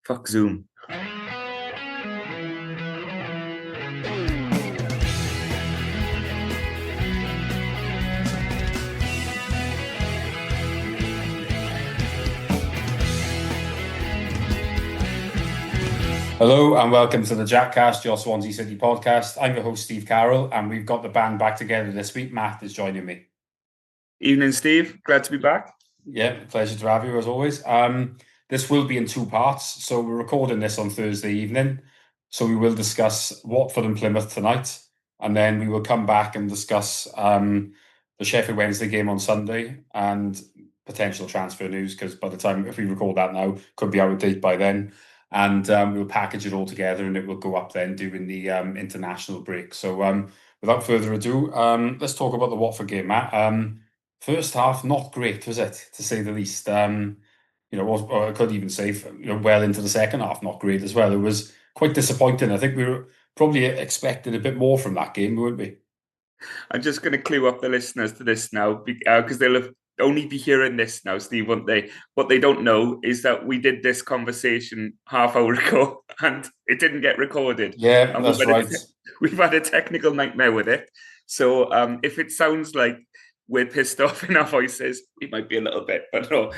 Fuck Zoom. Hello and welcome to the Jackcast, your Swansea City podcast. I'm your host, Steve Carroll, and we've got the band back together this week. Matt is joining me. Evening, Steve. Glad to be back. Yeah, pleasure to have you as always. This will be in two parts. So we're recording this on Thursday evening. So we will discuss Watford and Plymouth tonight, and then we will come back and discuss the Sheffield Wednesday game on Sunday and potential transfer news, because by the time, if we record that now, could be out of date by then. And we'll package it all together and it will go up then during the international break. So without further ado, let's talk about the Watford game, Matt. First half, not great, was it, to say the least? Or I could even say, well into the second half, not great as well. It was quite disappointing. I think we were probably expecting a bit more from that game, weren't we? I'm just going to clue up the listeners to this now, because they'll only be hearing this now, Steve, won't they? What they don't know is that we did this conversation half hour ago and it didn't get recorded. Yeah, and that's right. We've had a technical nightmare with it. So if it sounds like we're pissed off in our voices, we might be a little bit, but no.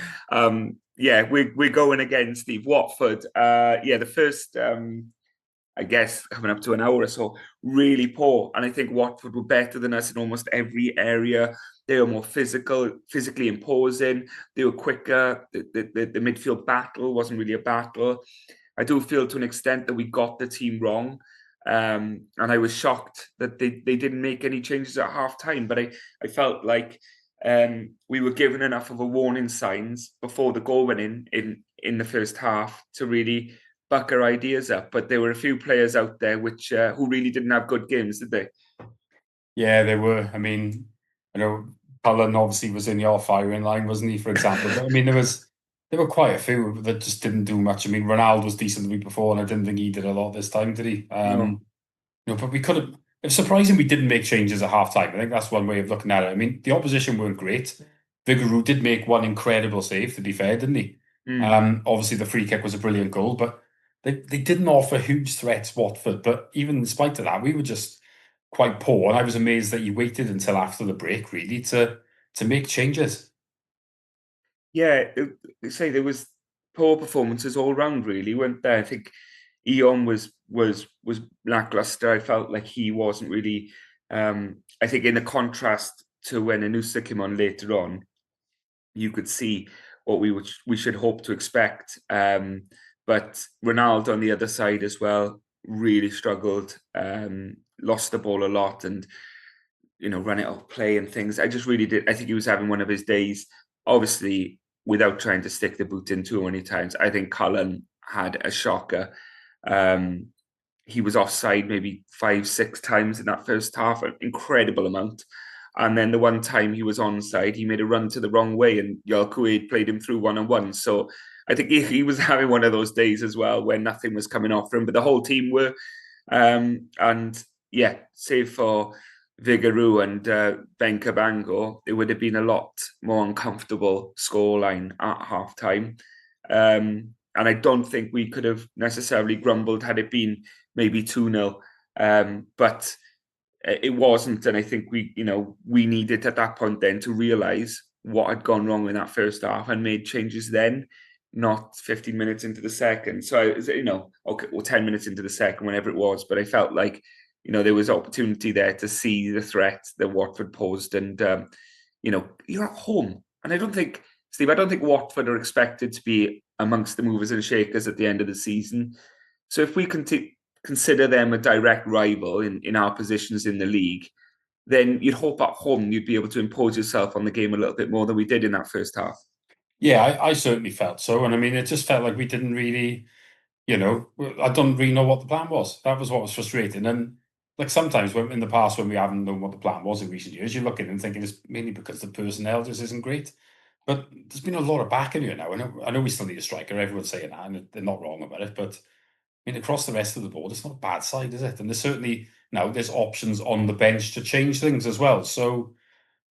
We're going again, Steve. Watford, the first... I guess coming up to an hour or so, really poor. And I think Watford were better than us in almost every area. They were more physically imposing. They were quicker. The midfield battle wasn't really a battle. I do feel to an extent that we got the team wrong. And I was shocked that they didn't make any changes at half time. But I felt like we were given enough of a warning signs before the goal went in the first half to really buck our ideas up. But there were a few players out there which who really didn't have good games, did they? Yeah, they were. I mean, I know Cullen obviously was in your firing line, wasn't he, for example? But I mean, there were quite a few that just didn't do much. I mean, Ronaldo was decent the week before, and I didn't think he did a lot this time, did he? No. But we could have. It's surprising we didn't make changes at half time. I think that's one way of looking at it. I mean, the opposition weren't great. Vigouroux did make one incredible save, to be fair, didn't he? Obviously, the free kick was a brilliant goal, but they didn't offer huge threats, Watford. But even in spite of that, we were just quite poor. And I was amazed that you waited until after the break, really, to make changes. Yeah, say there was poor performances all round, really, weren't there? I think Eon was lackluster. I felt like he wasn't really. I think in the contrast to when Anusa came on later on, you could see what we should hope to expect. But Ronaldo on the other side as well really struggled, lost the ball a lot, and run it off play and things. I just really did. I think he was having one of his days. Obviously, without trying to stick the boot in too many times, I think Cullen had a shocker. He was offside maybe 5-6 times in that first half, an incredible amount. And then the one time he was onside, he made a run to the wrong way, and Yalkuid played him through one-on-one. So I think he was having one of those days as well where nothing was coming off for him, but the whole team were. Save for Vigouroux and Ben Cabango, it would have been a lot more uncomfortable scoreline at half-time. And I don't think we could have necessarily grumbled had it been maybe 2-0. But it wasn't, and I think we needed at that point then to realise what had gone wrong in that first half and made changes then, not 15 minutes into the second. So, 10 minutes into the second, whenever it was. But I felt like, there was opportunity there to see the threat that Watford posed. And, you're at home. And I don't think Watford are expected to be amongst the movers and shakers at the end of the season. So if we consider them a direct rival in our positions in the league, then you'd hope at home you'd be able to impose yourself on the game a little bit more than we did in that first half. Yeah, I certainly felt so. And I mean, it just felt like we didn't really, I don't really know what the plan was. That was what was frustrating. And like sometimes in the past, when we haven't known what the plan was in recent years, you look at it and thinking it's mainly because the personnel just isn't great. But there's been a lot of backing here now. I know we still need a striker. Everyone's saying that, and they're not wrong about it. But I mean, across the rest of the board, it's not a bad side, is it? And there's certainly now there's options on the bench to change things as well. So,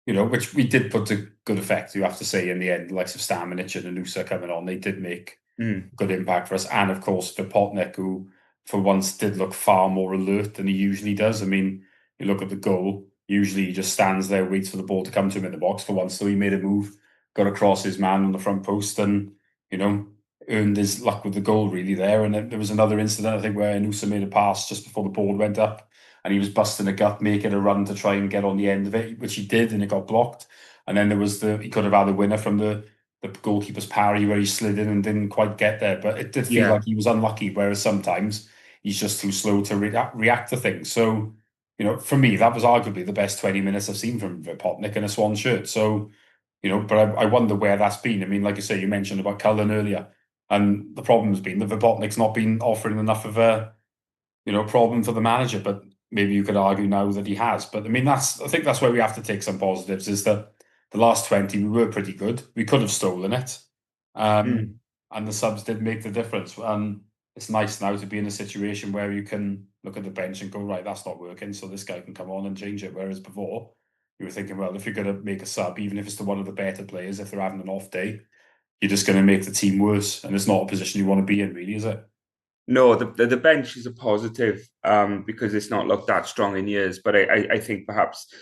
which we did put to good effect, you have to say, in the end, like Stamanic and Anusa coming on, they did make good impact for us. And of course, Vipotnik, who for once did look far more alert than he usually does. I mean, you look at the goal, usually he just stands there, waits for the ball to come to him in the box. For once, so he made a move, got across his man on the front post, and you know, earned his luck with the goal really there. And then there was another incident, I think, where Nusa made a pass just before the ball went up, and he was busting a gut, making a run to try and get on the end of it, which he did, and it got blocked. And then there was he could have had a winner from the goalkeeper's parry where he slid in and didn't quite get there. But it did feel Yeah. like he was unlucky, whereas sometimes he's just too slow to react to things. So, for me, that was arguably the best 20 minutes I've seen from Vipotnik in a Swan shirt. So, but I wonder where that's been. I mean, like I say, you mentioned about Cullen earlier, and the problem has been that Vipotnik's not been offering enough of a problem for the manager, but maybe you could argue now that he has. But I mean, I think that's where we have to take some positives, is that the last 20, we were pretty good. We could have stolen it. Mm. And the subs did make the difference. And it's nice now to be in a situation where you can look at the bench and go, right, that's not working, so this guy can come on and change it. Whereas before, you were thinking, well, if you're going to make a sub, even if it's to one of the better players, if they're having an off day, you're just going to make the team worse. And it's not a position you want to be in, really, is it? No, the bench is a positive because it's not looked that strong in years. But I think perhaps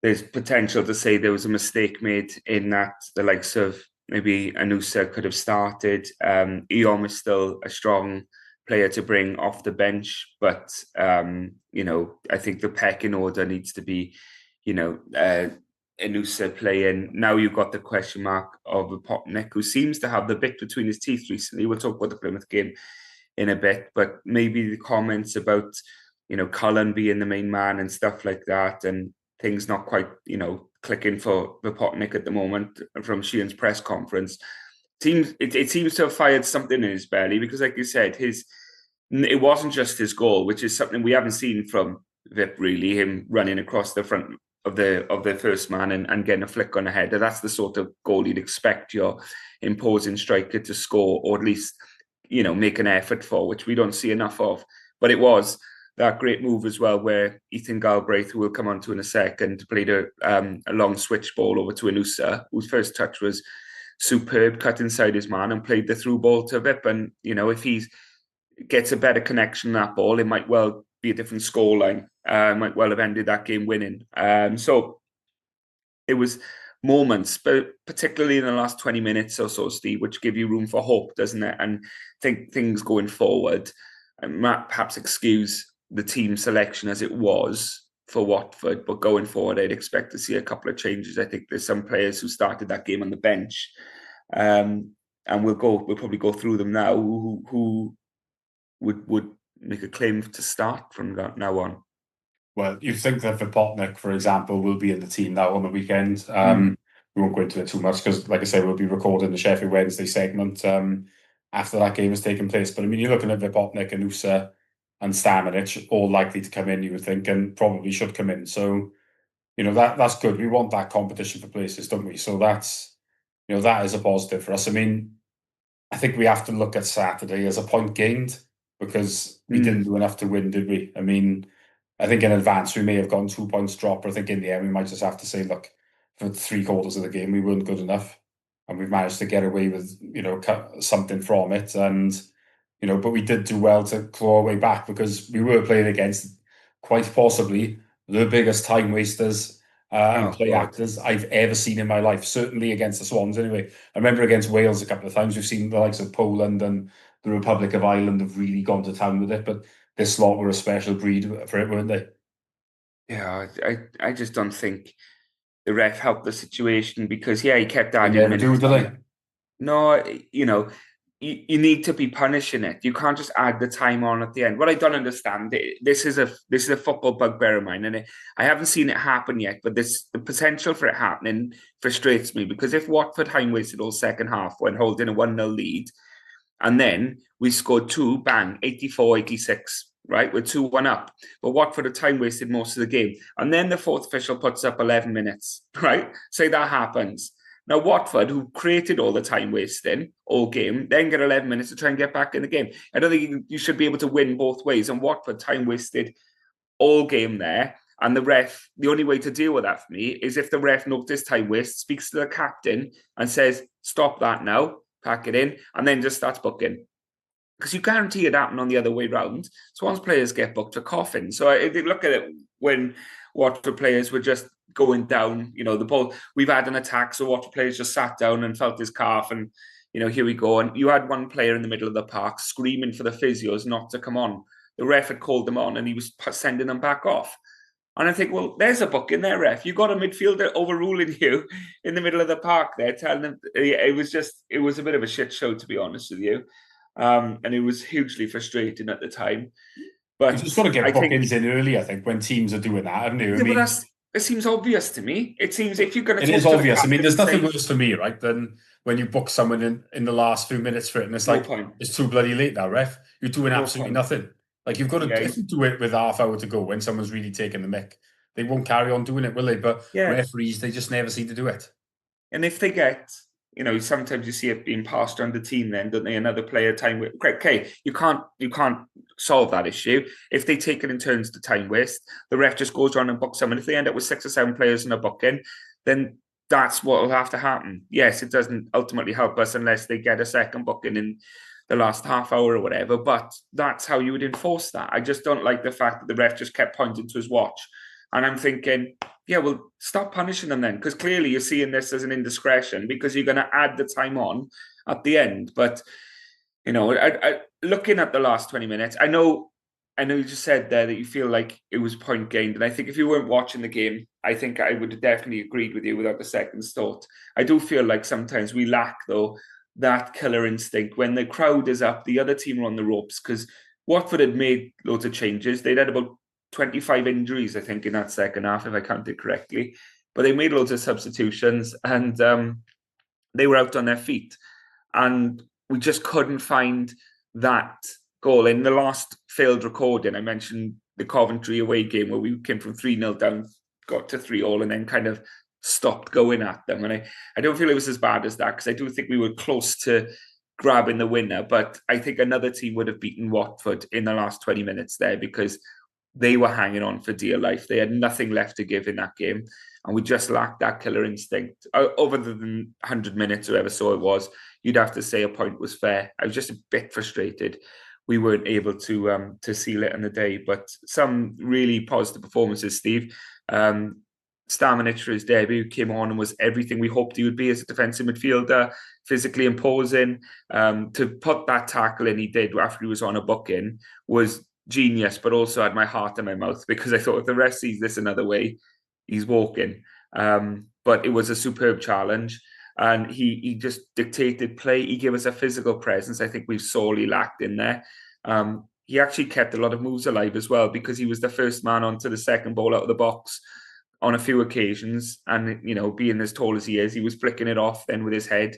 there's potential to say there was a mistake made in that the likes of maybe Anusa could have started. Eom is still a strong player to bring off the bench, but I think the pecking order needs to be, Anusa playing. Now you've got the question mark of Popnik, who seems to have the bit between his teeth recently. We'll talk about the Plymouth game in a bit, but maybe the comments about Cullen being the main man and stuff like that, and things not quite clicking for Vipotnik at the moment from Sheehan's press conference. It seems to have fired something in his belly because, like you said, it wasn't just his goal, which is something we haven't seen from Vip really. Him running across the front of the first man and getting a flick on the header. That's the sort of goal you'd expect your imposing striker to score, or at least make an effort for, which we don't see enough of. But it was that great move as well, where Ethan Galbraith, who we'll come on to in a second, played a long switch ball over to Anusa, whose first touch was superb, cut inside his man and played the through ball to Vip. And, if he gets a better connection on that ball, it might well be a different scoreline. Might well have ended that game winning. So it was moments, but particularly in the last 20 minutes or so, Steve, which give you room for hope, doesn't it? And think things going forward, and Matt perhaps excuse the team selection as it was for Watford, but going forward, I'd expect to see a couple of changes. I think there's some players who started that game on the bench, and we'll probably go through them now. Who would make a claim to start from now on? Well, you think that Vipotnik, for example, will be in the team now on the weekend. Mm. We won't go into it too much because, like I say, we'll be recording the Sheffield Wednesday segment after that game has taken place. But I mean, you're looking at Vipotnik, Anusa, and Stamenic, all likely to come in, you would think, and probably should come in. So, that's good. We want that competition for places, don't we? So that is a positive for us. I mean, I think we have to look at Saturday as a point gained because we didn't do enough to win, did we? I mean, I think in advance we may have gone 2 points drop, but I think in the end we might just have to say, look, for 3 quarters of the game we weren't good enough, and we've managed to get away with something from it, and but we did do well to claw our way back because we were playing against quite possibly the biggest time wasters and Oh play God. actors I've ever seen in my life. Certainly against the Swans, anyway. I remember against Wales a couple of times. We've seen the likes of Poland and the Republic of Ireland have really gone to town with it, but this lot were a special breed for it, weren't they? Yeah, I just don't think the ref helped the situation because he kept They adding never do, minutes do on they? it. No, you need to be punishing it. You can't just add the time on at the end. What I don't understand, this is a football bugbear of mine, and I haven't seen it happen yet. But the potential for it happening frustrates me because if Watford time wasted all second half when holding a 1-0 lead, and then we scored two, bang, 84, 86, right? We're 2-1 up. But Watford had time wasted most of the game. And then the fourth official puts up 11 minutes, right? Say that happens. Now, Watford, who created all the time wasting all game, then get 11 minutes to try and get back in the game. I don't think you should be able to win both ways. And Watford time wasted all game there. And the only way to deal with that for me is if the ref noticed time waste, speaks to the captain and says, stop that now. pack it in, and then just starts booking. Because you guarantee it happened on the other way round. Swans players get booked for coughing. So I did look at it when Watford players were just going down, the ball. We've had an attack, so Watford players just sat down and felt his calf, and here we go. And you had one player in the middle of the park screaming for the physios not to come on. The ref had called them on, and he was sending them back off. And I think, well, there's a book in there, ref. You got a midfielder overruling you in the middle of the park there, telling them it was a bit of a shit show, to be honest with you. And it was hugely frustrating at the time. You But just got to I get think, bookings in early, I think, when teams are doing that, haven't you? I yeah, but mean, it seems obvious to me. It seems if you're going to it is talk to the obvious. I mean, captain there's and nothing say, worse for me, right, than when you book someone in the last few minutes for it, and it's no like, point, it's too bloody late now, ref. You're doing no absolutely point. nothing. Like, you've got to, Yeah, if you do it with half hour to go when someone's really taking the mick, they won't carry on doing it, will they? But yeah. referees, they just never seem to do it. And if they get, sometimes you see it being passed around the team, then don't they? Another player time with okay, you can't solve that issue if they take it in turns to time waste. The ref just goes around and books someone. If they end up with 6 or 7 players in a booking, then that's what will have to happen. Yes, it doesn't ultimately help us unless they get a second booking in the last half hour or whatever. But that's how you would enforce that. I just don't like the fact that the ref just kept pointing to his watch, and I'm thinking, yeah, well, stop punishing them then, because clearly you're seeing this as an indiscretion because you're going to add the time on at the end. But looking at the last 20 minutes, I know you just said there that you feel like it was point gained, and I think if you weren't watching the game, I think I would have definitely agreed with you without a second's thought. I do feel like sometimes we lack though that killer instinct when the crowd is up, the other team are on the ropes because Watford had made loads of changes. They'd had about 25 injuries, I think, in that second half, if I counted correctly. But they made loads of substitutions and they were out on their feet. And we just couldn't find that goal. In the last failed recording, I mentioned the Coventry away game where we came from 3-0 down, got to 3-3, and then kind of stopped going at them. And I don't feel it was as bad as that because I do think we were close to grabbing the winner. But I think another team would have beaten Watford in the last 20 minutes there because they were hanging on for dear life. They had nothing left to give in that game. And we just lacked that killer instinct. Other than 100 minutes or whatever so it was, you'd have to say a point was fair. I was just a bit frustrated. We weren't able to seal it in the day, but some really positive performances, Steve. Stamenic for his debut came on and was everything we hoped he would be as a defensive midfielder, physically imposing. To put that tackle in he did after he was on a booking was genius, but also had my heart in my mouth because I thought if the rest sees this another way, he's walking. But it was a superb challenge. And he just dictated play. He gave us a physical presence I think we've sorely lacked in there. He actually kept a lot of moves alive as well because he was the first man onto the second ball out of the box on a few occasions. And, being as tall as he is, he was flicking it off then with his head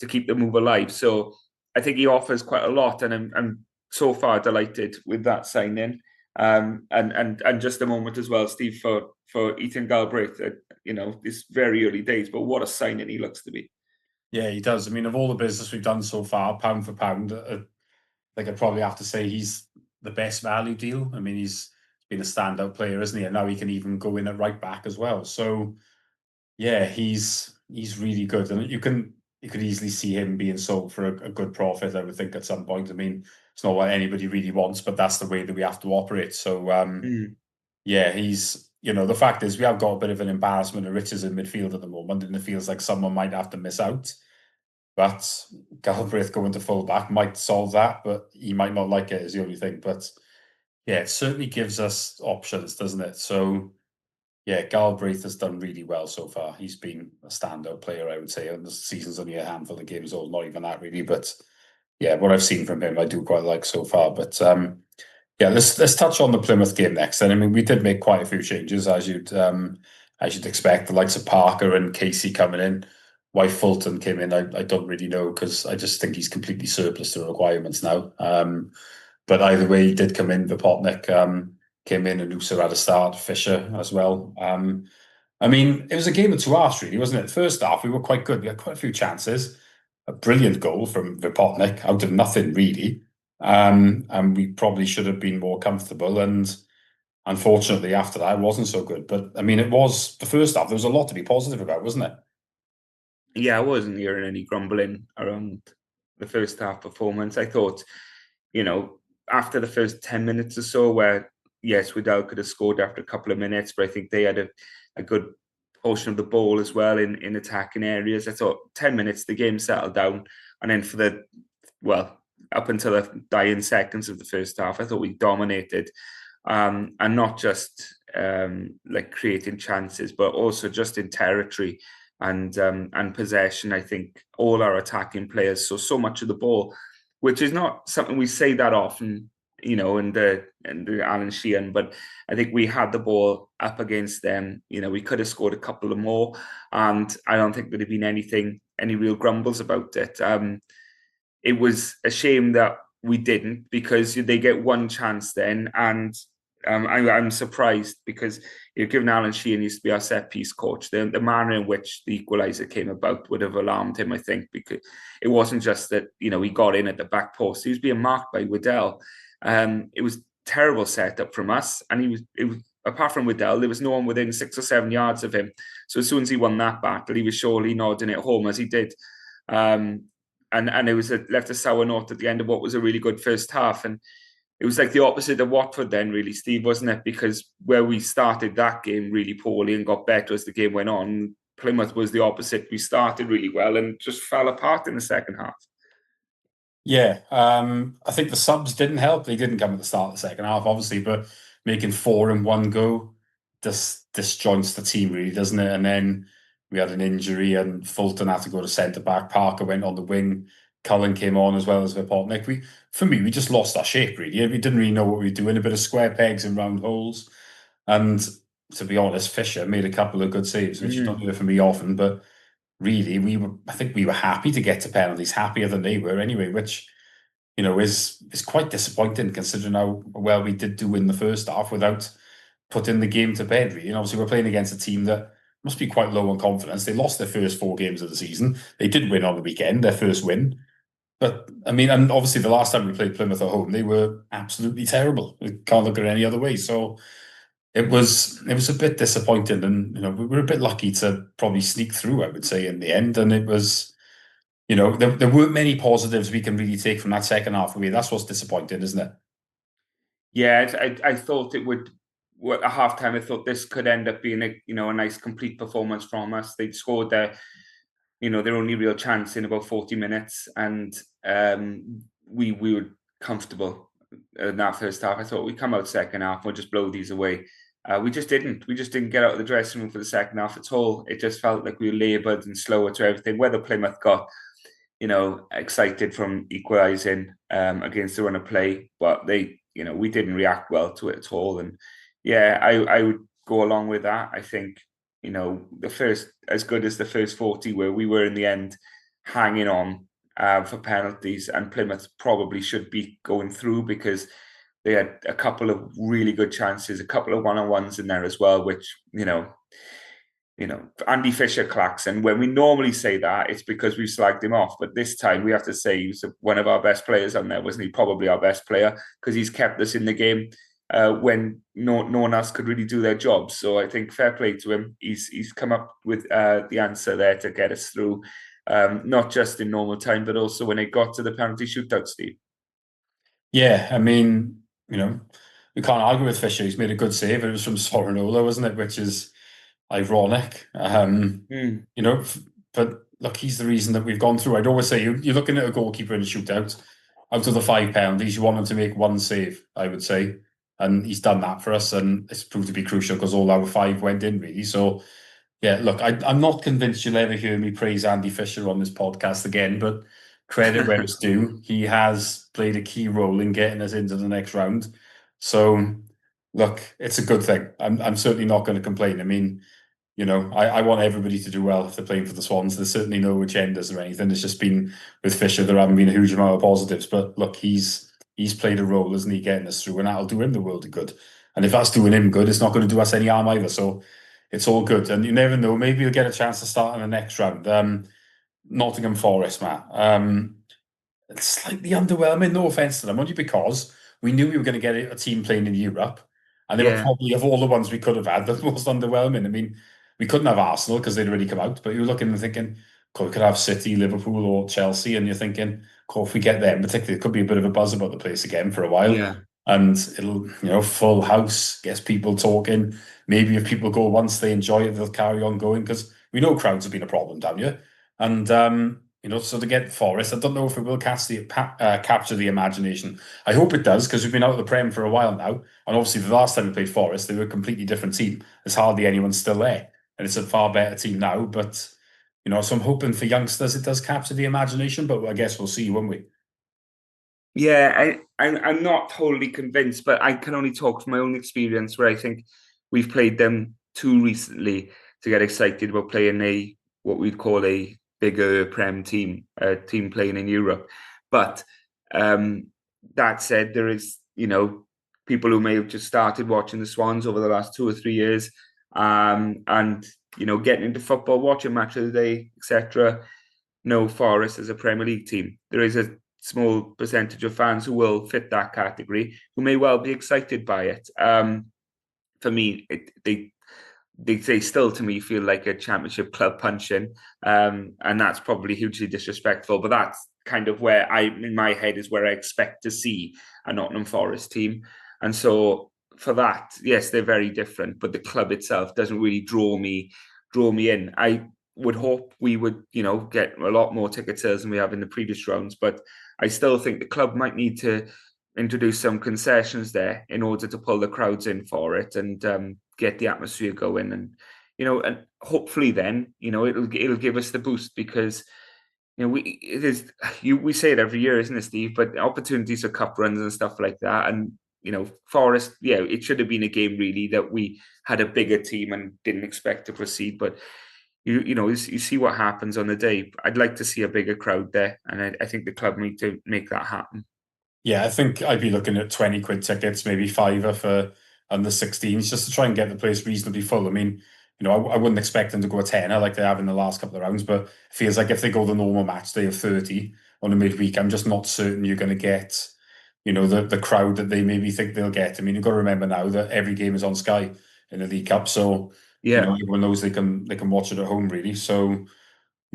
to keep the move alive. So I think he offers quite a lot. And I'm so far delighted with that signing. And just a moment as well, Steve, for Ethan Galbraith. It's very early days, but what a signing he looks to be. Yeah, he does. I mean, of all the business we've done so far, pound for pound, like I'd probably have to say he's the best value deal. I mean, he's been a standout player, isn't he? And now he can even go in at right back as well. So yeah, he's really good, and you could easily see him being sold for a good profit. I would think at some point. I mean, it's not what anybody really wants, but that's the way that we have to operate. So yeah, he's the fact is we have got a bit of an embarrassment of riches in midfield at the moment, and it feels like someone might have to miss out. But Galbraith going to full back might solve that, but he might not like it, is the only thing. But yeah, it certainly gives us options, doesn't it? So yeah, Galbraith has done really well so far. He's been a standout player, I would say. And the season's only a handful of games old, not even that really. But yeah, what I've seen from him, I do quite like so far. But yeah, let's touch on the Plymouth game next. And I mean, we did make quite a few changes as you'd expect. The likes of Parker and Casey coming in. Why Fulton came in, I don't really know because I just think he's completely surplus to the requirements now. But either way, he did come in. Vipotnik came in, and Noosa had a start. Fisher as well. I mean, it was a game of two halves, really, wasn't it? The first half, we were quite good. We had quite a few chances. A brilliant goal from Vipotnik out of nothing, really. And we probably should have been more comfortable. And unfortunately, after that, it wasn't so good. But I mean, it was the first half. There was a lot to be positive about, wasn't it? Yeah, I wasn't hearing any grumbling around. the first half performance. I thought, after the first 10 minutes or so, where yes, Waddell could have scored after a couple of minutes, but I think they had a good portion of the ball as well in attacking areas. I thought 10 minutes, the game settled down. And then well, up until the dying seconds of the first half, I thought we dominated. And not just like creating chances, but also just in territory and possession. I think all our attacking players saw so much of the ball, which is not something we say that often, in the Alan Sheehan, but I think we had the ball up against them. We could have scored a couple of more, and I don't think there'd have been any real grumbles about it. It was a shame that we didn't, because they get one chance then, and I'm surprised, because given Alan Sheehan used to be our set piece coach, the manner in which the equaliser came about would have alarmed him, I think, because it wasn't just that he got in at the back post; he was being marked by Waddell. It was terrible setup from us, and it was apart from Waddell, there was no one within 6 or 7 yards of him. So as soon as he won that battle, he was surely nodding it home, as he did. Um, and it was left a sour note at the end of what was a really good first half. And it was like the opposite of Watford then, really, Steve, wasn't it? Because where we started that game really poorly and got better as the game went on, Plymouth was the opposite. We started really well and just fell apart in the second half. Yeah, I think the subs didn't help. They didn't come at the start of the second half, obviously, but making four in one go disjoints the team, really, doesn't it? And then we had an injury, and Fulton had to go to centre back. Parker went on the wing. Cullen came on as well as Vipotnik. For me, we just lost our shape, really. We didn't really know what we were doing. A bit of square pegs and round holes. And to be honest, Fisher made a couple of good saves, which you don't hear from me often, but really, I think we were happy to get to penalties, happier than they were anyway, which, is quite disappointing considering how well we did do in the first half without putting the game to bed, really. And obviously we're playing against a team that must be quite low on confidence. They lost their first four games of the season. They did win on the weekend, their first win. But I mean, and obviously the last time we played Plymouth at home, they were absolutely terrible. We can't look at it any other way. So it was a bit disappointing, and we were a bit lucky to probably sneak through, I would say, in the end. And it was, there weren't many positives we can really take from that second half of it. That's what's disappointing, isn't it? Yeah, I thought it would. At half time, I thought this could end up being a nice complete performance from us. They'd scored their only real chance in about 40 minutes, and we were comfortable in that first half. I thought we'd come out second half, we'll just blow these away. We just didn't. We just didn't get out of the dressing room for the second half at all. It just felt like we were laboured and slower to everything. Whether Plymouth got excited from equalising against the run of play, but we didn't react well to it at all. And yeah, I would go along with that. I think, the first, as good as the first 40 were, we were in the end hanging on for penalties, and Plymouth probably should be going through, because they had a couple of really good chances, a couple of one-on-ones in there as well, which, Andy Fisher clacks. And when we normally say that, it's because we've slagged him off. But this time we have to say he's one of our best players on there, wasn't he? Probably our best player, because he's kept us in the game when no one else could really do their job. So I think fair play to him. He's come up with the answer there to get us through, not just in normal time, but also when it got to the penalty shootout, Steve. Yeah, I mean, we can't argue with Fisher. He's made a good save. It was from Sorinola, wasn't it? Which is ironic. But look, he's the reason that we've gone through. I'd always say you're looking at a goalkeeper in a shootout. Out of the 5 penalties, you want him to make one save, I would say. And he's done that for us, and it's proved to be crucial because all our 5 went in, really. So, yeah, look, I'm not convinced you'll ever hear me praise Andy Fisher on this podcast again, but credit where it's due. He has played a key role in getting us into the next round. So, look, it's a good thing. I'm certainly not going to complain. I mean, I want everybody to do well if they're playing for the Swans. There's certainly no agendas or anything. It's just been with Fisher, there haven't been a huge amount of positives. But look, he's played a role, isn't he, getting us through, and that'll do him the world of good. And if that's doing him good, it's not going to do us any harm either. So it's all good. And you never know, maybe you'll get a chance to start in the next round. Nottingham Forest, Matt. It's slightly underwhelming, no offence to them, only because we knew we were going to get a team playing in Europe. And they were Yeah. probably, of all the ones we could have had, the most underwhelming. I mean, we couldn't have Arsenal because they'd already come out, but you were looking and thinking, could have City, Liverpool, or Chelsea, and you're thinking, cool, if we get them, particularly, it could be a bit of a buzz about the place again for a while, Yeah. and it'll, full house, gets people talking. Maybe if people go once, they enjoy it, they'll carry on going because we know crowds have been a problem down here, and so to get Forest, I don't know if it will capture the imagination. I hope it does because we've been out of the Prem for a while now, and obviously the last time we played Forest, they were a completely different team. There's hardly anyone still there, and it's a far better team now, but. So I'm hoping for youngsters it does capture the imagination, but I guess we'll see, won't we? Yeah, I'm not totally convinced, but I can only talk from my own experience where I think we've played them too recently to get excited about playing what we'd call a bigger Prem team, a team playing in Europe. But um, that said, there is, people who may have just started watching the Swans over the last 2 or 3 years, and getting into football, watching match of the day, etc. Know Forest as a Premier League team. There is a small percentage of fans who will fit that category, who may well be excited by it. For me, they still to me feel like a championship club punching, and that's probably hugely disrespectful. But that's kind of where in my head, is where I expect to see a Nottingham Forest team, and so for that, yes, they're very different. But the club itself doesn't really draw me in. I would hope we would, get a lot more ticket sales than we have in the previous rounds, but I still think the club might need to introduce some concessions there in order to pull the crowds in for it and get the atmosphere going, and hopefully then it'll give us the boost because we say it every year, isn't it, Steve? But opportunities for cup runs and stuff like that, and Forest, yeah, it should have been a game really that we had a bigger team and didn't expect to proceed, but. You see what happens on the day. I'd like to see a bigger crowd there, and I think the club need to make that happen. Yeah, I think I'd be looking at 20 quid tickets, maybe fiver for under 16s, just to try and get the place reasonably full. I mean, I wouldn't expect them to go a tenner like they have in the last couple of rounds, but it feels like if they go the normal match day of 30 on a midweek, I'm just not certain you're going to get, the crowd that they maybe think they'll get. I mean, you've got to remember now that every game is on Sky in the League Cup, so Yeah. everyone knows they can watch it at home really. So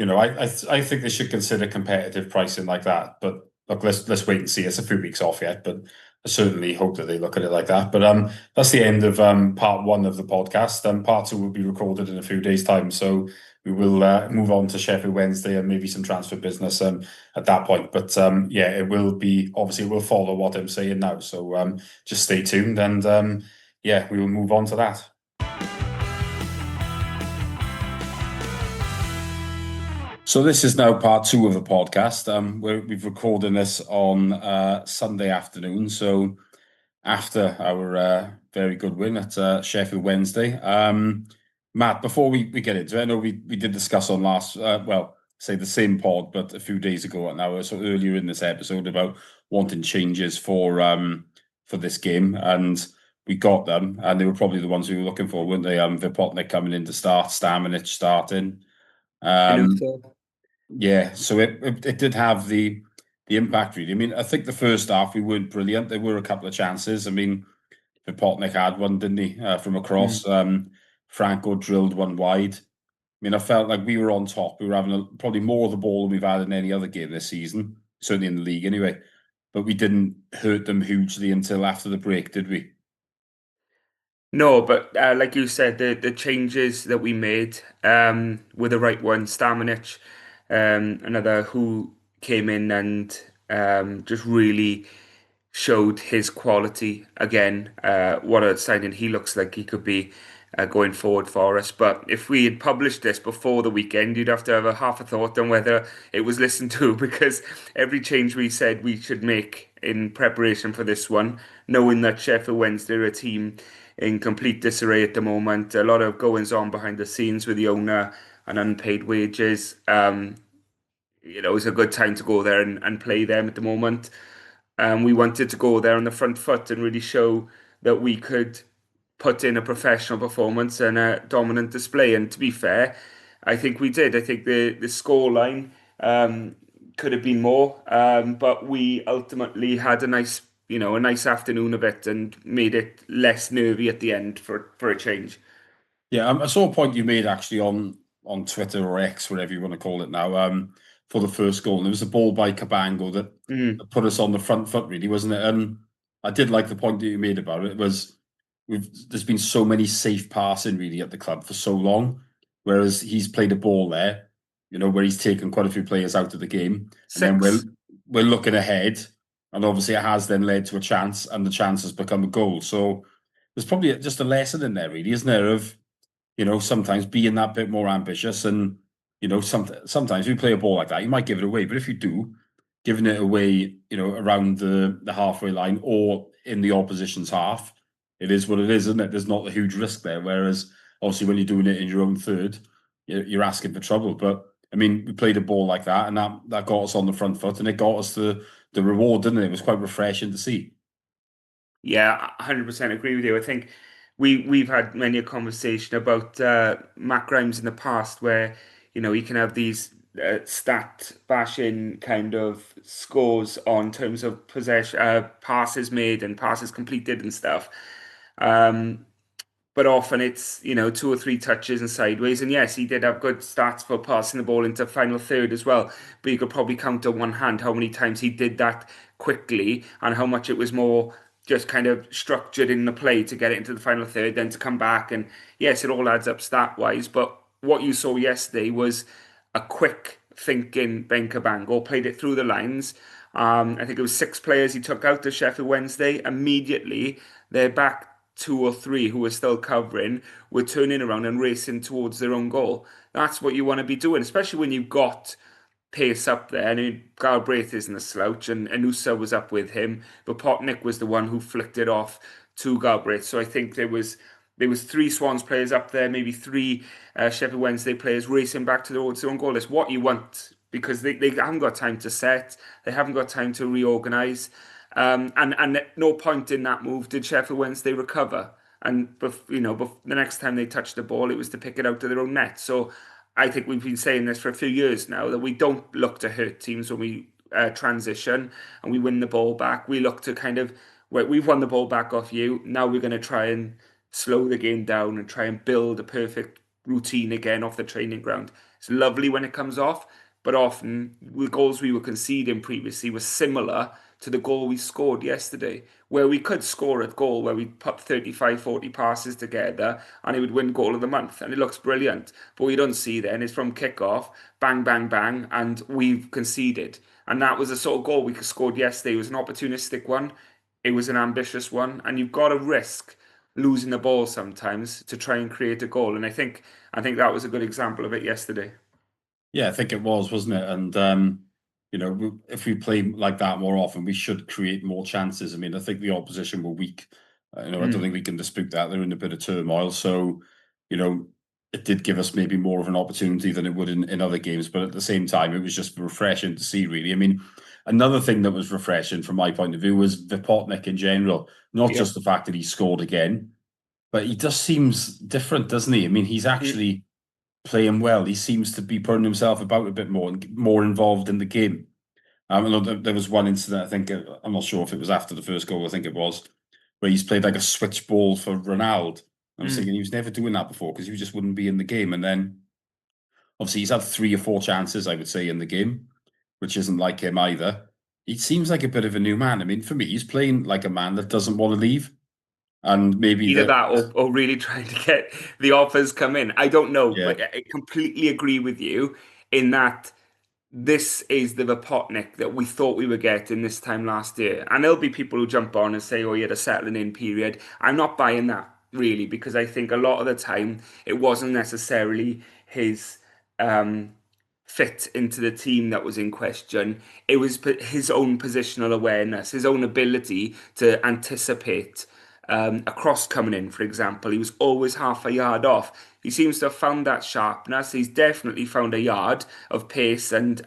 I think they should consider competitive pricing like that. But look, let's wait and see. It's a few weeks off yet, but I certainly hope that they look at it like that. But that's the end of part one of the podcast. Part two will be recorded in a few days' time, so we will move on to Sheffield Wednesday and maybe some transfer business at that point. But yeah, it will be obviously it will follow what I'm saying now. So just stay tuned, and yeah, we will move on to that. So this is now part two of the podcast. We've recorded this on Sunday afternoon, so after our very good win at Sheffield Wednesday. Matt, before we get into it, I know we did discuss on say the same pod, but a few days ago now, so earlier in this episode about wanting changes for this game, and we got them, and they were probably the ones we were looking for, weren't they? Vipotnik coming in to start, Stamenic starting. I know Um, so. yeah, so it did have the impact really. I mean, I think the first half we weren't brilliant. There were a couple of chances. I mean, Vipotnik had one, didn't he, from across? Franco drilled one wide. I mean, I felt like we were on top. We were having probably more of the ball than we've had in any other game this season, certainly in the league anyway. But we didn't hurt them hugely until after the break, did we? No, but like you said, the changes that we made were the right ones. Stamenic, another who came in and just really showed his quality again. What a signing he looks like he could be going forward for us. But if we had published this before the weekend, you'd have to have a half a thought on whether it was listened to because every change we said we should make in preparation for this one, knowing that Sheffield Wednesday are a team in complete disarray at the moment, a lot of goings on behind the scenes with the owner and unpaid wages. It's a good time to go there and play them at the moment. We wanted to go there on the front foot and really show that we could put in a professional performance and a dominant display. And to be fair, I think we did. I think the score line could have been more, but we ultimately had a nice afternoon of it and made it less nervy at the end for a change. Yeah, I saw a point you made actually on Twitter or X, whatever you want to call it now, for the first goal. And it was a ball by Cabango Mm. that put us on the front foot, really, wasn't it? And I did like the point that you made about it. Was there's been so many safe passing really at the club for so long, whereas he's played a ball there, where he's taken quite a few players out of the game, and then we're 6. we're looking ahead, and obviously it has then led to a chance, and the chance has become a goal. So there's probably just a lesson in there, really, isn't there? Of sometimes being that bit more ambitious, and sometimes you play a ball like that, you might give it away, but if you do, giving it away, around the halfway line or in the opposition's half, it is what it is, isn't it? There's not a huge risk there. Whereas obviously when you're doing it in your own third, you're asking for trouble. But I mean, we played a ball like that, and that got us on the front foot, and it got us the reward, didn't it? It was quite refreshing to see. Yeah, 100% agree with you. I think we've had many a conversation about Matt Grimes in the past where, he can have these stat bashing kind of scores on terms of possession, passes made and passes completed and stuff. Um, but often it's, 2 or 3 touches and sideways. And yes, he did have good stats for passing the ball into final third as well. But you could probably count on one hand how many times he did that quickly and how much it was more just kind of structured in the play to get it into the final third, then to come back. And yes, it all adds up stat wise. But what you saw yesterday was a quick thinking Ben Cabango, played it through the lines. I think it was 6 players he took out to Sheffield Wednesday. Immediately, they're back 2 or 3 who were still covering were turning around and racing towards their own goal. That's what you want to be doing, especially when you've got pace up there. I mean, Galbraith isn't a slouch, and Anusa was up with him, but Potnick was the one who flicked it off to Galbraith. So I think there was 3 Swans players up there, maybe 3 Sheffield Wednesday players racing back towards their own goal. It's what you want because they haven't got time to set, they haven't got time to reorganise. And at no point in that move did Sheffield Wednesday recover. And the next time they touched the ball, it was to pick it out of their own net. So I think we've been saying this for a few years now that we don't look to hurt teams when we transition and we win the ball back. We look to kind of, well, we've won the ball back off you. Now we're going to try and slow the game down and try and build a perfect routine again off the training ground. It's lovely when it comes off, but often the goals we were conceding previously were similar to the goal we scored yesterday, where we could score a goal where we put 35, 40 passes together and it would win goal of the month. And it looks brilliant. But we don't see then is from kick-off, bang, bang, bang, and we've conceded. And that was the sort of goal we scored yesterday. It was an opportunistic one. It was an ambitious one. And you've got to risk losing the ball sometimes to try and create a goal. And I think that was a good example of it yesterday. Yeah, I think it was, wasn't it? And if we play like that more often, we should create more chances. I mean, I think the opposition were weak. I don't Mm. think we can dispute that. They're in a bit of turmoil, so you know, it did give us maybe more of an opportunity than it would in other games. But at the same time, it was just refreshing to see. Really, I mean, another thing that was refreshing from my point of view was Vipotnik in general. Not Yeah. just the fact that he scored again, but he just seems different, doesn't he? I mean, he's Mm. actually playing well. He seems to be putting himself about a bit more and more involved in the game. I know there was one incident, I think, I'm not sure if it was after the first goal, I think it was, where he's played like a switch ball for Ronaldo. I was thinking Mm. he was never doing that before because he just wouldn't be in the game. And then obviously he's had 3 or 4 chances, I would say, in the game, which isn't like him either. He seems like a bit of a new man. I mean, for me, he's playing like a man that doesn't want to leave. And maybe Either that, that or really trying to get the offers come in. I don't know, yeah, but I completely agree with you in that this is the Vapotnik that we thought we were getting this time last year. And there'll be people who jump on and say, oh, he had a settling in period. I'm not buying that really because I think a lot of the time it wasn't necessarily his um, fit into the team that was in question. It was his own positional awareness, his own ability to anticipate a cross coming in, for example. He was always half a yard off. He seems to have found that sharpness. He's definitely found a yard of pace, and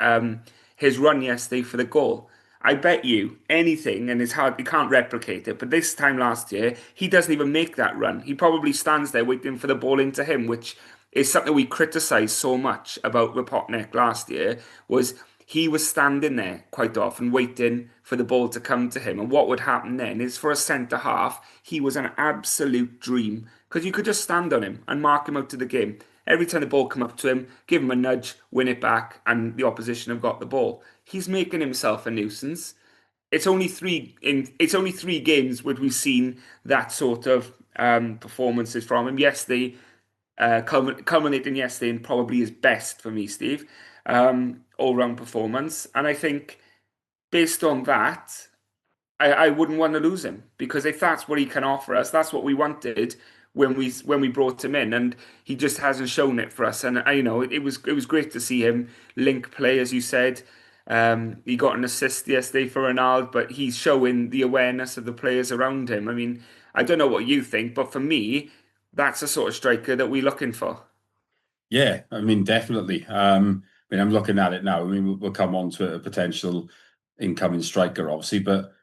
his run yesterday for the goal. I bet you anything, and it's hard, you can't replicate it, but this time last year, he doesn't even make that run. He probably stands there waiting for the ball into him, which is something we criticised so much about Rapotnik last year, was he was standing there quite often waiting for the ball to come to him. And what would happen then is for a centre half, he was an absolute dream because you could just stand on him and mark him out of the game. Every time the ball come up to him, give him a nudge, win it back, and the opposition have got the ball. He's making himself a nuisance. It's only three games where we've seen that sort of performances from him. Yes, they culminating yesterday in probably his best for me, Steve, all-round performance. And I think based on that, I wouldn't want to lose him because if that's what he can offer us, that's what we wanted when we brought him in, and he just hasn't shown it for us. And it was great to see him link play, as you said. He got an assist yesterday for Ronaldo, but he's showing the awareness of the players around him. I mean, I don't know what you think, but for me, that's the sort of striker that we're looking for. Yeah, I mean, definitely. I'm looking at it now. I mean, we'll come on to a potential incoming striker, obviously, but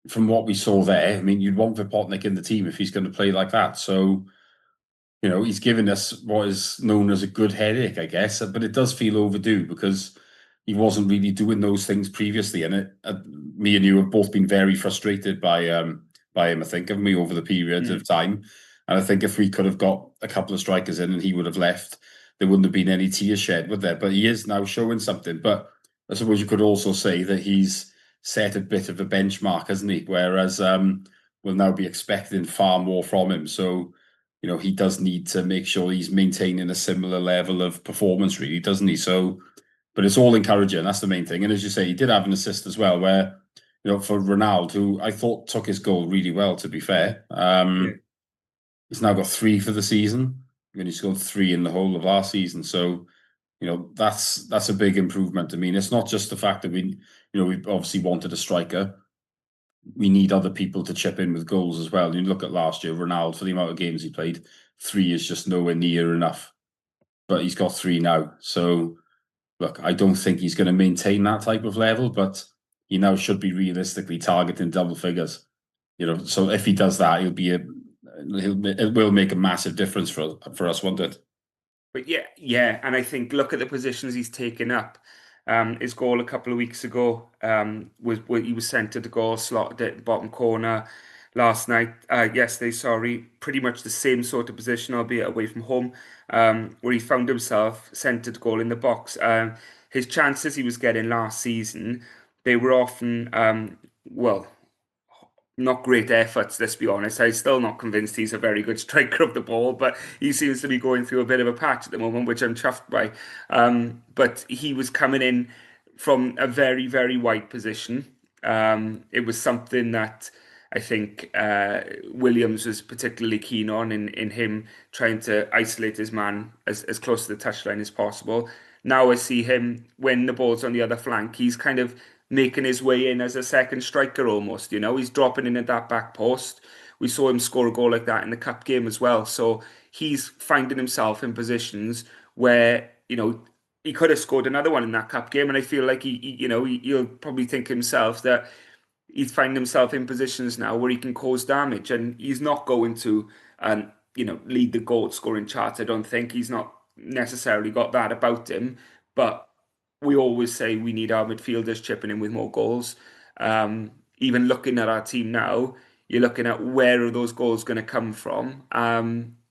from what we saw there, I mean, you'd want Vipotnik in the team if he's going to play like that. So, he's given us what is known as a good headache, I guess, but it does feel overdue because he wasn't really doing those things previously. And me and you have both been very frustrated by him, I think, haven't we, over the period Mm. of time. And I think if we could have got a couple of strikers in and he would have left, there wouldn't have been any tears shed, would there? But he is now showing something. But I suppose you could also say that he's set a bit of a benchmark, hasn't he? Whereas we'll now be expecting far more from him. So, he does need to make sure he's maintaining a similar level of performance, really, doesn't he? So, but it's all encouraging. That's the main thing. And as you say, he did have an assist as well, where, for Ronaldo, who I thought took his goal really well, to be fair. Yeah. He's now got 3 for the season, and he scored 3 in the whole of last season. So, that's a big improvement. I mean, it's not just the fact that we obviously wanted a striker. We need other people to chip in with goals as well. You look at last year, Ronaldo, for the amount of games he played, 3 is just nowhere near enough. But he's got 3 now. So, look, I don't think he's going to maintain that type of level, but he now should be realistically targeting double figures. So if he does that, it will make a massive difference for us, won't it? But yeah, and I think look at the positions he's taken up. His goal a couple of weeks ago was where he was centred to goal, slotted at the bottom corner. Last night, yesterday, sorry, pretty much the same sort of position, albeit away from home, where he found himself centred goal in the box. His chances he was getting last season, they were often, well, not great efforts, let's be honest. I'm still not convinced he's a very good striker of the ball, but he seems to be going through a bit of a patch at the moment, which I'm chuffed by. But he was coming in from a very, very wide position. It was something that I think Williams was particularly keen on in him trying to isolate his man as close to the touchline as possible. Now I see him when the ball's on the other flank, he's kind of making his way in as a second striker almost, he's dropping in at that back post. We saw him score a goal like that in the cup game as well. So he's finding himself in positions where, he could have scored another one in that cup game. And I feel like he'll probably think himself that he's finding himself in positions now where he can cause damage, and he's not going to, lead the goal scoring chart. I don't think he's not necessarily got that about him, but we always say we need our midfielders chipping in with more goals. Even looking at our team now, you're looking at where are those goals going to come from.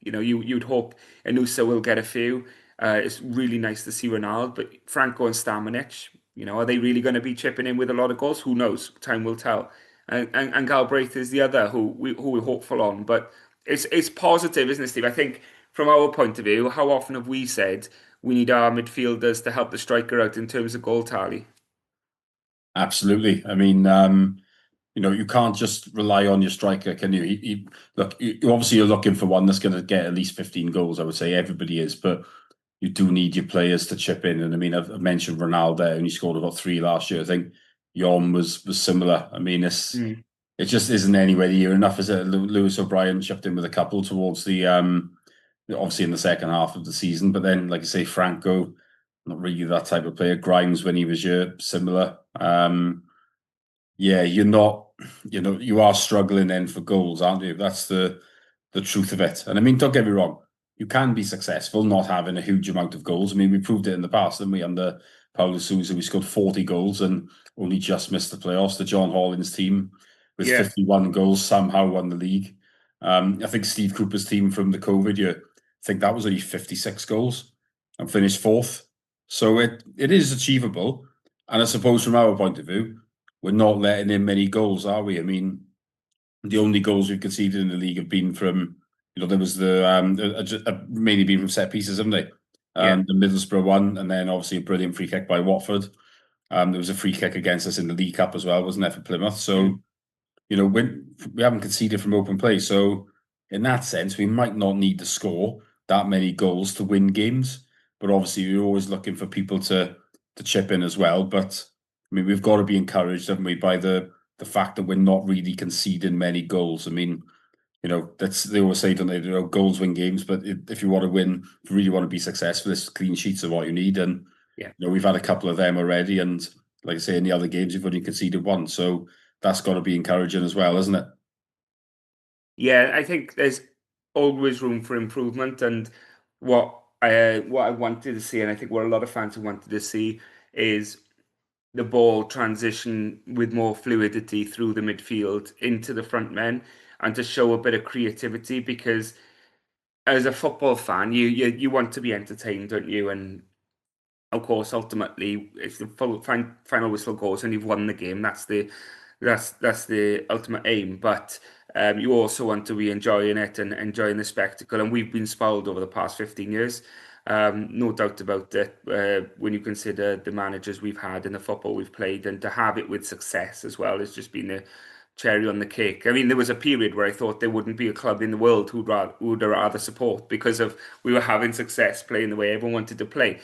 You'd hope Anusa will get a few. It's really nice to see Ronaldo, but Franco and Stamanic, are they really going to be chipping in with a lot of goals? Who knows? Time will tell. And Galbraith is the other who we're hopeful on. But it's positive, isn't it, Steve? I think from our point of view, how often have we said we need our midfielders to help the striker out in terms of goal tally? Absolutely. I mean, you can't just rely on your striker, can you? Look, obviously you're looking for one that's going to get at least 15 goals. I would say everybody is, but you do need your players to chip in. And I mean, I've mentioned Ronaldo, and he scored about 3 last year. I think Jon was similar. I mean, Mm. it just isn't anywhere near enough, is it? Lewis O'Brien chipped in with a couple towards the obviously in the second half of the season, but then, like I say, Franco, not really that type of player. Grimes, when he was here, similar. Yeah, you're not, you are struggling then for goals, aren't you? That's the truth of it. And I mean, don't get me wrong, you can be successful not having a huge amount of goals. I mean, we proved it in the past, didn't we? Under Paulo Sousa, we scored 40 goals and only just missed the playoffs. The John Hollins team with Yeah. 51 goals somehow won the league. I think Steve Cooper's team from the COVID year, think that was only 56 goals and finished fourth. So it is achievable. And I suppose from our point of view, we're not letting in many goals, are we? I mean, the only goals we've conceded in the league have been from, there was mainly been from set pieces, haven't they? Yeah. The Middlesbrough one, and then obviously a brilliant free kick by Watford. There was a free kick against us in the League Cup as well, wasn't there, for Plymouth? So, Mm. when we haven't conceded from open play. So, in that sense, we might not need to score that many goals to win games. But obviously, we're always looking for people to chip in as well. But I mean, we've got to be encouraged, haven't we, by the fact that we're not really conceding many goals. I mean, that's they always say, don't they? Goals win games, but if you want to win, if you really want to be successful, it's clean sheets are what you need. And Yeah. we've had a couple of them already, and like I say, in the other games, we've only conceded one, so that's got to be encouraging as well, isn't it? Yeah, I think there's always room for improvement, and what I wanted to see, and I think what a lot of fans have wanted to see, is the ball transition with more fluidity through the midfield into the front men, and to show a bit of creativity. Because as a football fan, you want to be entertained, don't you? And of course, ultimately, if the final whistle goes and you've won the game, that's the ultimate aim. But you also want to be enjoying it and enjoying the spectacle. And we've been spoiled over the past 15 years, no doubt about it. When you consider the managers we've had and the football we've played, and to have it with success as well, has just been a cherry on the cake. I mean, there was a period where I thought there wouldn't be a club in the world who'd rather support, because of we were having success playing the way everyone wanted to play.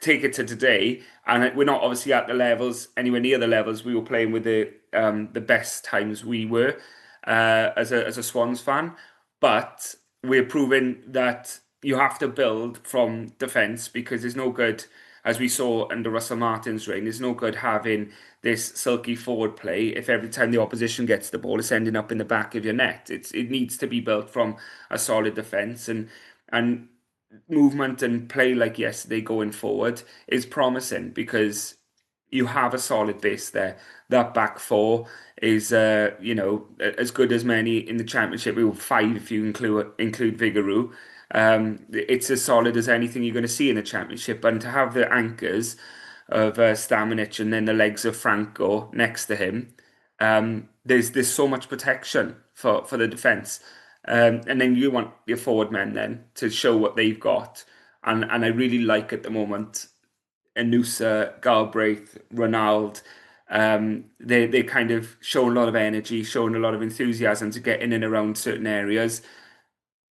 Take it to today, and we're not obviously at the levels, anywhere near the levels we were playing with the best times we were, as a Swans fan. But we're proving that you have to build from defence, because there's no good, as we saw under Russell Martin's reign, there's no good having this silky forward play if every time the opposition gets the ball, it's ending up in the back of your net. It needs to be built from a solid defence, and movement and play like yesterday going forward is promising, because you have a solid base there. That back four is, as good as many in the championship. We were five if you include Vigouroux. It's as solid as anything you're going to see in the championship. And to have the anchors of Stamenic and then the legs of Franco next to him, there's so much protection for the defence. And then you want your forward men then to show what they've got. And I really like at the moment Anusa, Galbraith, Ronald. They kind of show a lot of energy, showing a lot of enthusiasm to get in and around certain areas.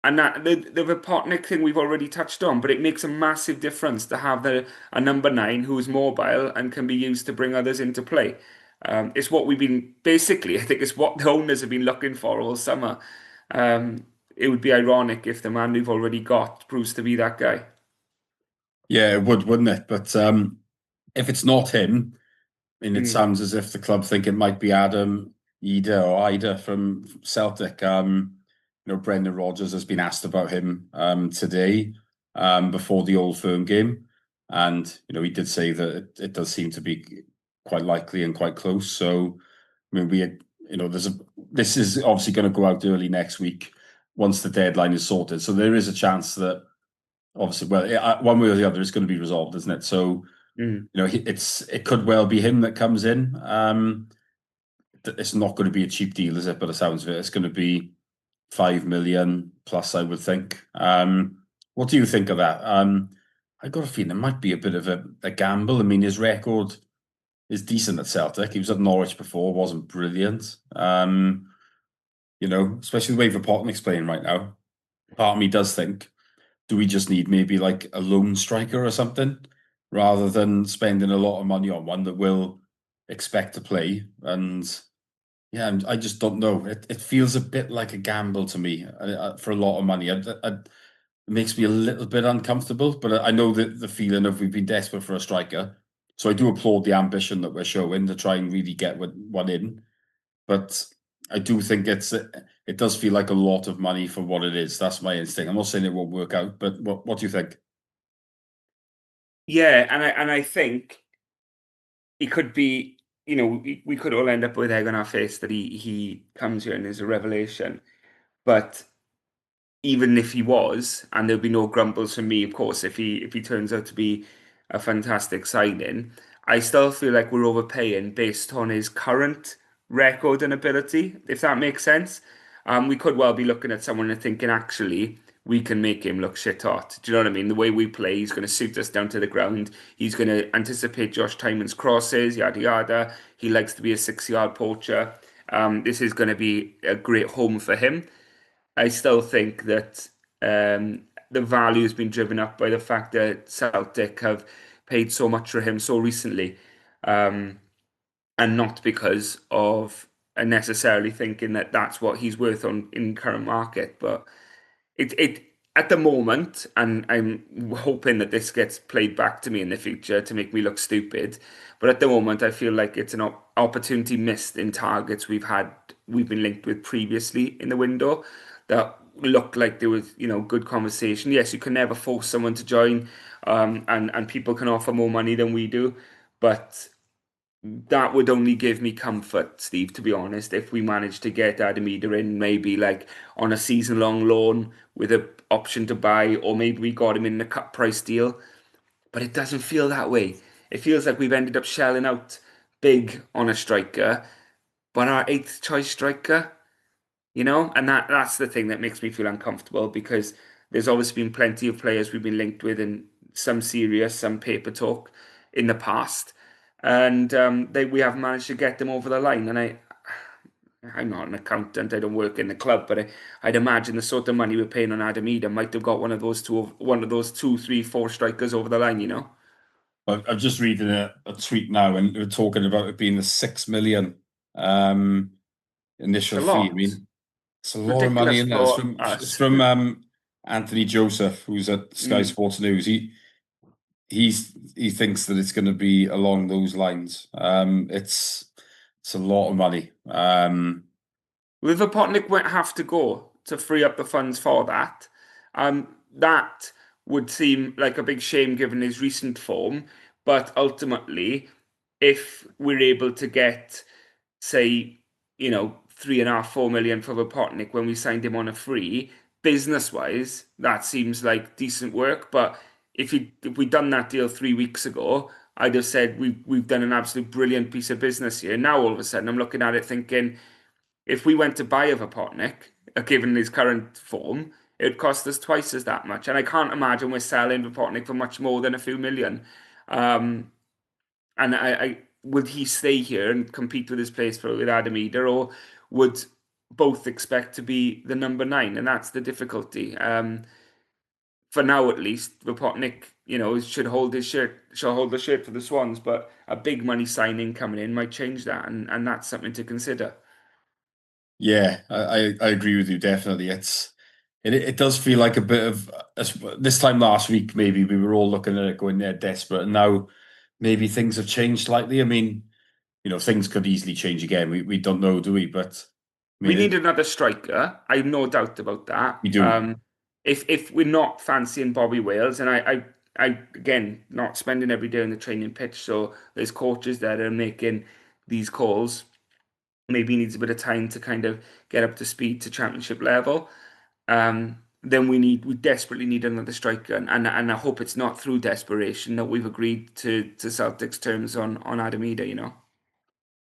And that the Vipotnik thing we've already touched on, but it makes a massive difference to have a number nine who's mobile and can be used to bring others into play. It's what we've been basically, I think it's what the owners have been looking for all summer. It would be ironic if the man we've already got proves to be that guy. Yeah, it would, wouldn't it? But if it's not him, and it Mm. sounds as if the club think it might be Adam Ida from Celtic. Brendan Rodgers has been asked about him today, before the Old Firm game, and he did say that it does seem to be quite likely and quite close. So, I mean, this is obviously going to go out early next week once the deadline is sorted. So there is a chance that obviously, well, one way or the other, it's going to be resolved, isn't it? So Mm. it could well be him that comes in. It's not going to be a cheap deal, is it? By the sounds of it, it's going to be 5 million plus, I would think. What do you think of that? I got a feeling it might be a bit of a gamble. I mean, his record is decent at Celtic. He was at Norwich before, wasn't brilliant. Especially the way Vipotnik's playing right now. Part of me does think, do we just need maybe like a lone striker or something, rather than spending a lot of money on one that will expect to play? And yeah, I just don't know. It feels a bit like a gamble to me, for a lot of money. It makes me a little bit uncomfortable, but I know that the feeling of we've been desperate for a striker. So I do applaud the ambition that we're showing to try and really get one in. But I do think it does feel like a lot of money for what it is. That's my instinct. I'm not saying it won't work out, but what do you think? Yeah, and I think it could be, we could all end up with egg on our face that he comes here and is a revelation. But even if he was, and there'll be no grumbles from me, of course, if he turns out to be a fantastic signing, I still feel like we're overpaying based on his current record and ability, if that makes sense. We could well be looking at someone and thinking, actually, we can make him look shit hot. Do you know what I mean? The way we play, he's going to suit us down to the ground. He's going to anticipate Josh Tymon's crosses, yada yada. He likes to be a 6 yard poacher. This is going to be a great home for him. I still think that the value has been driven up by the fact that Celtic have paid so much for him so recently, um, and not because of necessarily thinking that that's what he's worth on in current market. But it at the moment, and I'm hoping that this gets played back to me in the future to make me look stupid. But at the moment, I feel like it's an opportunity missed in targets we've been linked with previously in the window that looked like there was, good conversation. Yes, you can never force someone to join, and people can offer more money than we do, but that would only give me comfort, Steve, to be honest, if we managed to get Adamida in maybe like on a season-long loan with an option to buy, or maybe we got him in the cut price deal. But it doesn't feel that way. It feels like we've ended up shelling out big on a striker, but our eighth choice striker, and that's the thing that makes me feel uncomfortable because there's obviously been plenty of players we've been linked with in some serious, some paper talk in the past, and we have managed to get them over the line. And I'm not an accountant, I don't work in the club, but I'd imagine the sort of money we're paying on Adam Eder might have got one of those two, three, four strikers over the line. I'm just reading a tweet now, and we're talking about it being the 6 million um, It's initial a fee. I lot. mean, it's a lot of money Ridiculous in there. It's for from it's us. from Anthony Joseph, who's at Sky Mm. Sports News. He thinks that it's going to be along those lines. It's a lot of money. Liverpool won't have to go to free up the funds for that. That would seem like a big shame given his recent form, but ultimately, if we're able to get, say, 3.5, 4 million for Liverpool when we signed him on a free, business-wise, that seems like decent work. But if we'd done that deal 3 weeks ago, I'd have said we've done an absolute brilliant piece of business here. Now all of a sudden, I'm looking at it thinking, if we went to buy a Vapotnik, given his current form, it would cost us twice as that much. And I can't imagine we're selling Vapotnik for much more than a few million. Um, and would he stay here and compete with his place with Adam Eder, or would both expect to be the number nine? And that's the difficulty. For now, at least, Vapotnik, should hold the shirt for the Swans. But a big money signing coming in might change that, and that's something to consider. Yeah, I agree with you definitely. It does feel like a bit of this time last week. Maybe we were all looking at it going, they're desperate, and now maybe things have changed slightly. I mean, things could easily change again. We don't know, do we? But I We mean, need another striker. I have no doubt about that. we do. If we're not fancying Bobby Wales, and I again not spending every day on the training pitch, so there's coaches that are making these calls. Maybe he needs a bit of time to kind of get up to speed to championship level. Then we desperately need another striker, and I hope it's not through desperation that we've agreed to Celtic's terms on Adam Idah.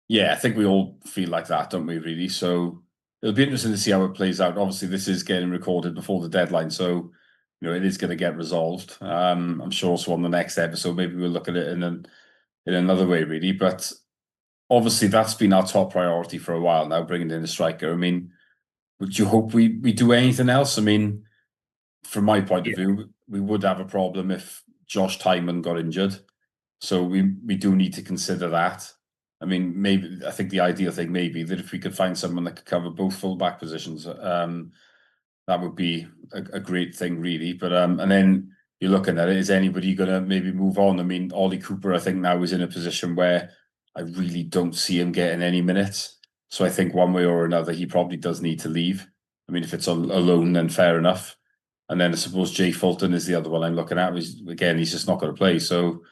Yeah, I think we all feel like that, don't we? Really. So it'll be interesting to see how it plays out. Obviously, this is getting recorded before the deadline, so it is going to get resolved. I'm sure also on the next episode, maybe we'll look at it in another way, really. But obviously, that's been our top priority for a while now, bringing in a striker. I mean, would you hope we do anything else? I mean, from my point of view, we would have a problem if Josh Timon got injured. So we do need to consider that. I mean, maybe I think the ideal thing may be that if we could find someone that could cover both fullback positions, that would be a great thing, really. But and then you're looking at it, is anybody going to maybe move on? I mean, Ollie Cooper, I think now is in a position where I really don't see him getting any minutes. So I think one way or another, he probably does need to leave. I mean, if it's a loan, then fair enough. And then I suppose Jay Fulton is the other one I'm looking at. Again, he's just not going to play. So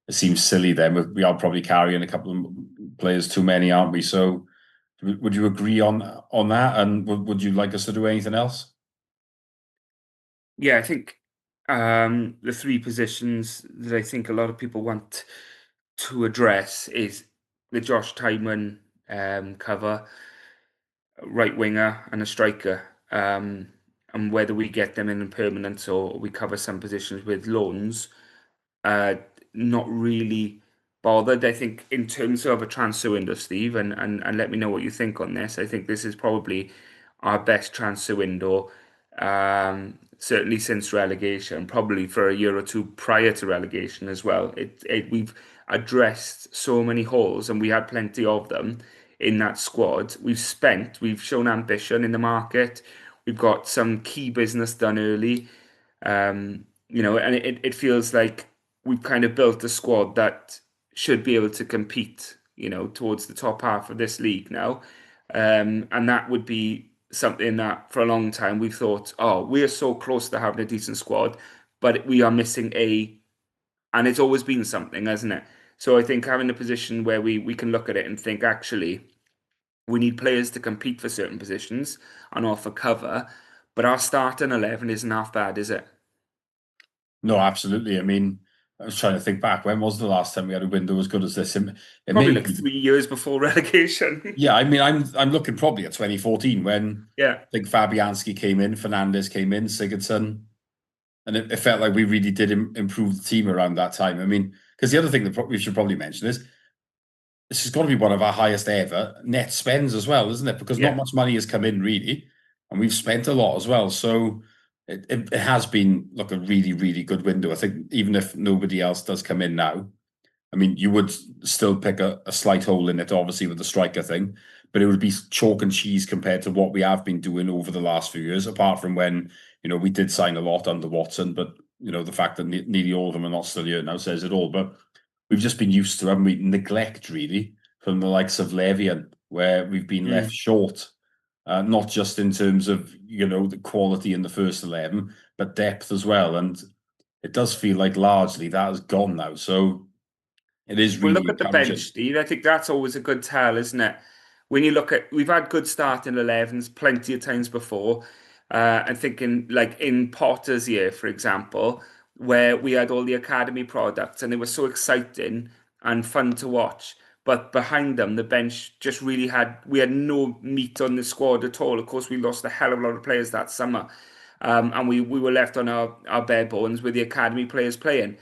it seems silly then. We are probably carrying a couple of players too many, aren't we? So would you agree on that? And would you like us to do anything else? Yeah, I think the three positions that I think a lot of people want to address is the Josh Tymon cover, right winger, and a striker. And whether we get them in permanent or we cover some positions with loans, uh, not really bothered. I think in terms of a transfer window, Steve, and let me know what you think on this. I think this is probably our best transfer window, certainly since relegation, probably for a year or two prior to relegation as well. We've addressed so many holes, and we had plenty of them in that squad. We've shown ambition in the market. We've got some key business done early. And it feels like we've kind of built a squad that should be able to compete, towards the top half of this league now. And that would be something that for a long time we've thought, oh, we are so close to having a decent squad, but we are missing and it's always been something, hasn't it? So I think having a position where we can look at it and think, actually, we need players to compete for certain positions and offer cover, but our starting 11 isn't half bad, is it? No, absolutely. I mean, I was trying to think back. When was the last time we had a window as good as this? It Probably may like be. 3 years before relegation. Yeah, I mean, I'm looking probably at 2014 when Yeah, I think Fabianski came in, Fernandez came in, Sigurdsson, and it felt like we really did improve the team around that time. I mean, because the other thing that we should probably mention is this has got to be one of our highest ever net spends as well, isn't it? Because not yeah. much money has come in really, and we've spent a lot as well. So it has been like a really, really good window. I think even if nobody else does come in now, I mean, you would still pick a slight hole in it, obviously, with the striker thing, but it would be chalk and cheese compared to what we have been doing over the last few years, apart from when, we did sign a lot under Watson, but, the fact that nearly all of them are not still here now says it all. But we've just been used to, haven't we, neglect, really, from the likes of Levian, where we've been left Mm. short, not just in terms of, the quality in the first 11, but depth as well. And it does feel like largely that has gone now. So, it is Well, really look at the bench, encouraging. Steve. I think that's always a good tell, isn't it? When you look at, we've had good starting 11s plenty of times before. And thinking like in Potter's year, for example, where we had all the academy products and they were so exciting and fun to watch. But behind them, the bench just really we had no meat on the squad at all. Of course, we lost a hell of a lot of players that summer. And we were left on our bare bones with the academy players playing.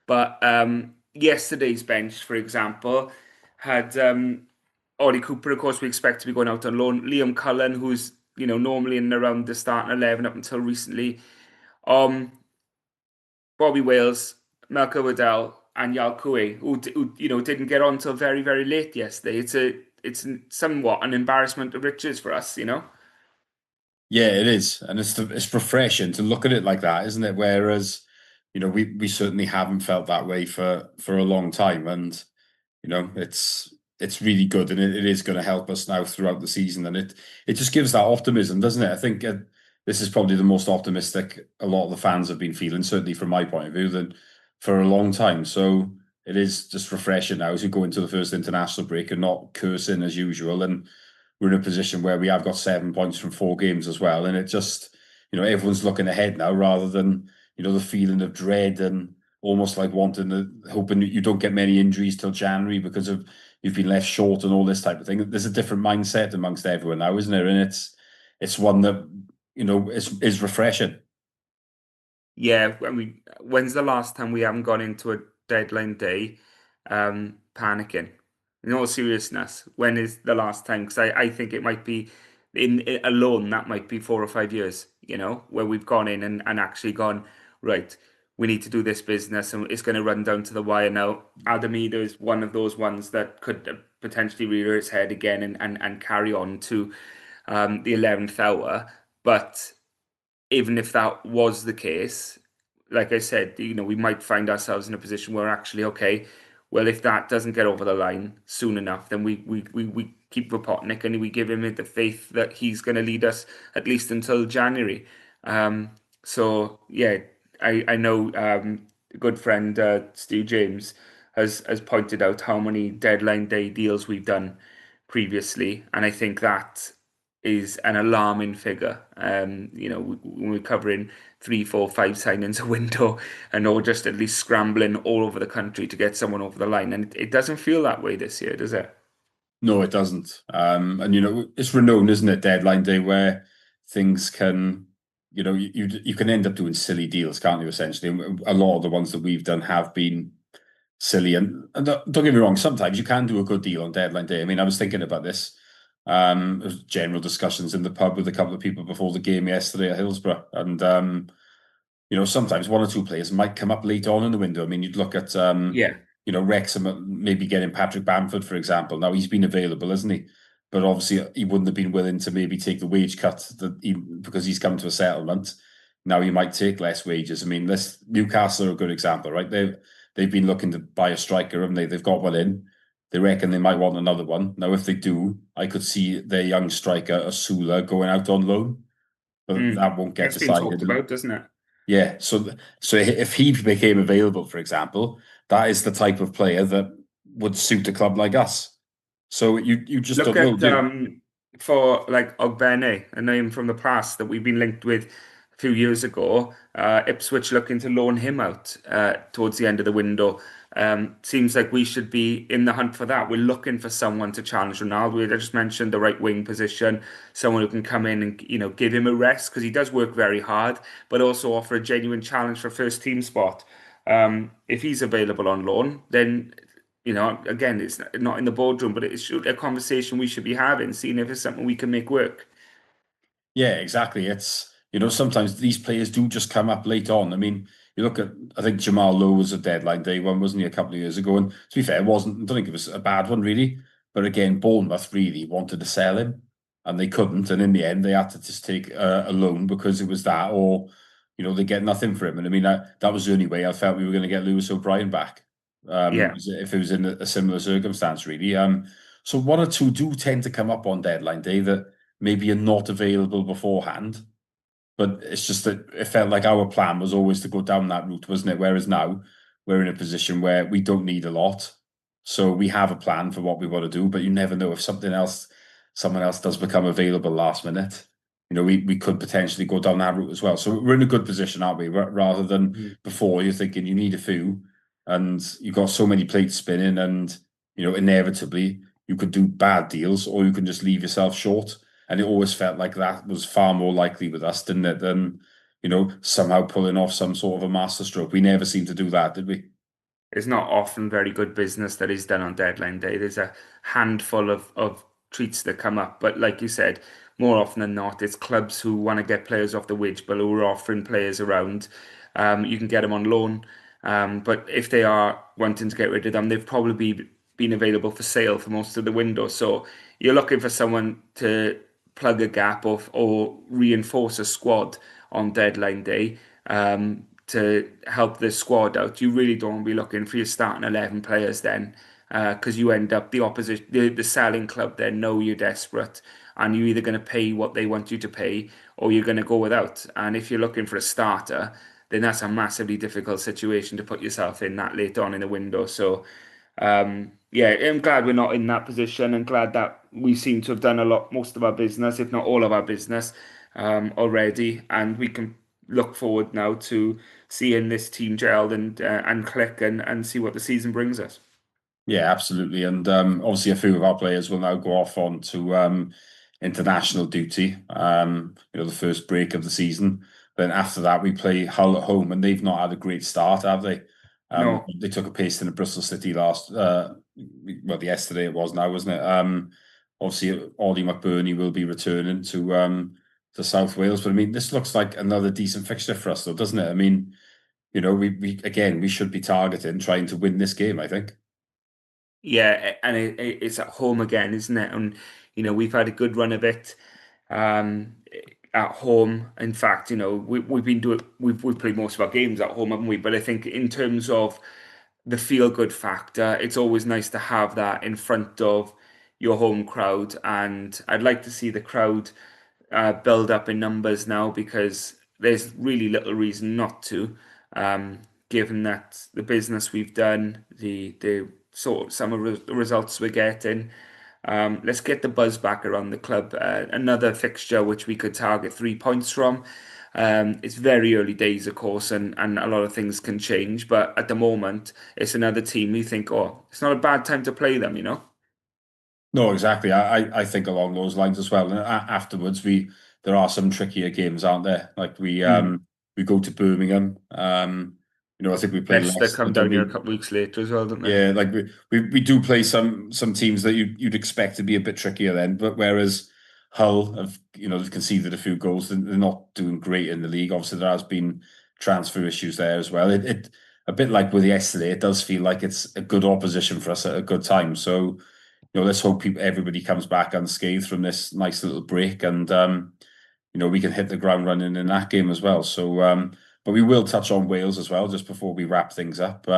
But yesterday's bench, for example, had Ollie Cooper. Of course, we expect to be going out on loan. Liam Cullen, who's normally in and around the starting 11 up until recently. Um, Bobby Wales, Malcolm Waddell, and Yal Koué, who didn't get on till very very late yesterday. It's somewhat an embarrassment of riches for us. Yeah, it is, and it's refreshing to look at it like that, isn't it? Whereas, we certainly haven't felt that way for a long time, and it's really good, and it is going to help us now throughout the season, and it just gives that optimism, doesn't it? I think this is probably the most optimistic a lot of the fans have been feeling, certainly from my point of view, than for a long time. So it is just refreshing now as we go into the first international break and not cursing as usual, and we're in a position where we have got 7 points from 4 games as well, and it just everyone's looking ahead now rather than the feeling of dread and almost like hoping that you don't get many injuries till January because of you've been left short and all this type of thing. There's a different mindset amongst everyone now, isn't there? And it's one that is refreshing. Yeah, I mean, when's the last time we haven't gone into a deadline day panicking? In all seriousness, when is the last time? Because I think it might be alone, that might be 4 or 5 years, where we've gone in and actually gone, right, we need to do this business and it's going to run down to the wire now. Adamida is one of those ones that could potentially rear its head again and carry on to the 11th hour. But even if that was the case, like I said, we might find ourselves in a position where actually, okay, well, if that doesn't get over the line soon enough, then we keep Rapotnik and we give him the faith that he's going to lead us at least until January. So yeah, I know a good friend Stu James has pointed out how many deadline day deals we've done previously, and I think that is an alarming figure. When we're covering three, four, five signings a window, and all just at least scrambling all over the country to get someone over the line, and it doesn't feel that way this year, does it? No, it doesn't. And it's renowned, isn't it? Deadline day, where things can, you can end up doing silly deals, can't you? Essentially, and a lot of the ones that we've done have been silly. And don't get me wrong, sometimes you can do a good deal on deadline day. I mean, I was thinking about this. There was general discussions in the pub with a couple of people before the game yesterday at Hillsborough, and sometimes one or two players might come up late on in the window. I mean, you'd look at, Yeah. Wrexham maybe getting Patrick Bamford, for example. Now he's been available, hasn't he? But obviously he wouldn't have been willing to maybe take the wage cut because he's come to a settlement. Now he might take less wages. I mean, this Newcastle are a good example, right? They've been looking to buy a striker, haven't they? They've got one in. They reckon they might want another one. Now, if they do, I could see their young striker, Asula, going out on loan, but Mm. that won't get That's been decided. talked about, doesn't it? Yeah, so if he became available, for example, that is the type of player that would suit a club like us. So you just Look don't know, at do you? for like Ogbene, a name from the past that we've been linked with a few years ago. Ipswich looking to loan him out towards the end of the window. Seems like we should be in the hunt for that. We're looking for someone to challenge Ronaldo. I just mentioned the right wing position, someone who can come in and give him a rest because he does work very hard, but also offer a genuine challenge for first team spot. If he's available on loan, then again, it's not in the boardroom, but it's a conversation we should be having, seeing if it's something we can make work. Yeah, exactly. It's, sometimes these players do just come up late on. I mean, you look at, I think Jamal Lowe was a deadline day one, wasn't he, a couple of years ago? And to be fair, it wasn't, I don't think it was a bad one, really. But again, Bournemouth really wanted to sell him and they couldn't. And in the end, they had to just take a loan because it was that, or, they get nothing for him. And I mean, that was the only way I felt we were going to get Lewis O'Brien back. Yeah, If it was in a similar circumstance, really. So one or two do tend to come up on deadline day that maybe are not available beforehand. But it's just that it felt like our plan was always to go down that route, wasn't it? Whereas now we're in a position where we don't need a lot. So we have a plan for what we want to do, but you never know if someone else does become available last minute. We could potentially go down that route as well. So we're in a good position, aren't we? Rather than mhm. before, you're thinking you need a few and you've got so many plates spinning and, inevitably you could do bad deals or you can just leave yourself short. And it always felt like that was far more likely with us, didn't it, than, somehow pulling off some sort of a masterstroke. We never seemed to do that, did we? It's not often very good business that is done on deadline day. There's a handful of treats that come up, but like you said, more often than not, it's clubs who want to get players off the wage bill who are offering players around. You can get them on loan, but if they are wanting to get rid of them, they've probably been available for sale for most of the window. So you're looking for someone to plug a gap or reinforce a squad on deadline day. To help the squad out. You really don't want to be looking for your starting 11 players then, because you end up the opposition, the selling club then know you're desperate and you're either going to pay what they want you to pay or you're going to go without. And if you're looking for a starter, then that's a massively difficult situation to put yourself in that late on in the window. So, yeah, I'm glad we're not in that position and glad that we seem to have done most of our business, if not all of our business, already. And we can look forward now to seeing this team gel and click and see what the season brings us. Yeah, absolutely. And obviously, a few of our players will now go off on to international duty, the first break of the season. Then after that, we play Hull at home, and they've not had a great start, have they? No, They took a pasting in Bristol City yesterday it was now, wasn't it? Obviously, Ollie McBurney will be returning to South Wales. But I mean, this looks like another decent fixture for us, though, doesn't it? I mean, we should be targeting trying to win this game, I think. yeah, and it's at home again, isn't it? And we've had a good run of it um, at home. In fact, we've been doing we've played most of our games at home, haven't we? But I think in terms of the feel good factor, it's always nice to have that in front of your home crowd. And I'd like to see the crowd build up in numbers now because there's really little reason not to, given that the business we've done, the sort of some of the results we're getting. Let's get the buzz back around the club. Another fixture which we could target 3 points from. It's very early days, of course, and a lot of things can change. But at the moment, it's another team you think, oh, it's not a bad time to play them, you know? No, exactly. I think along those lines as well. And afterwards, there are some trickier games, aren't there? Like Mm. we go to Birmingham. I think we play Leicester Leicester, come don't down here a we? couple of weeks later as well, don't they? Yeah, like we do play some teams that you'd expect to be a bit trickier then, but whereas Hull have they've conceded a few goals, they're not doing great in the league. Obviously, there has been transfer issues there as well. It a bit like with yesterday, it does feel like it's a good opposition for us at a good time. So let's hope everybody comes back unscathed from this nice little break, and we can hit the ground running in that game as well. So, but we will touch on Wales as well just before we wrap things up.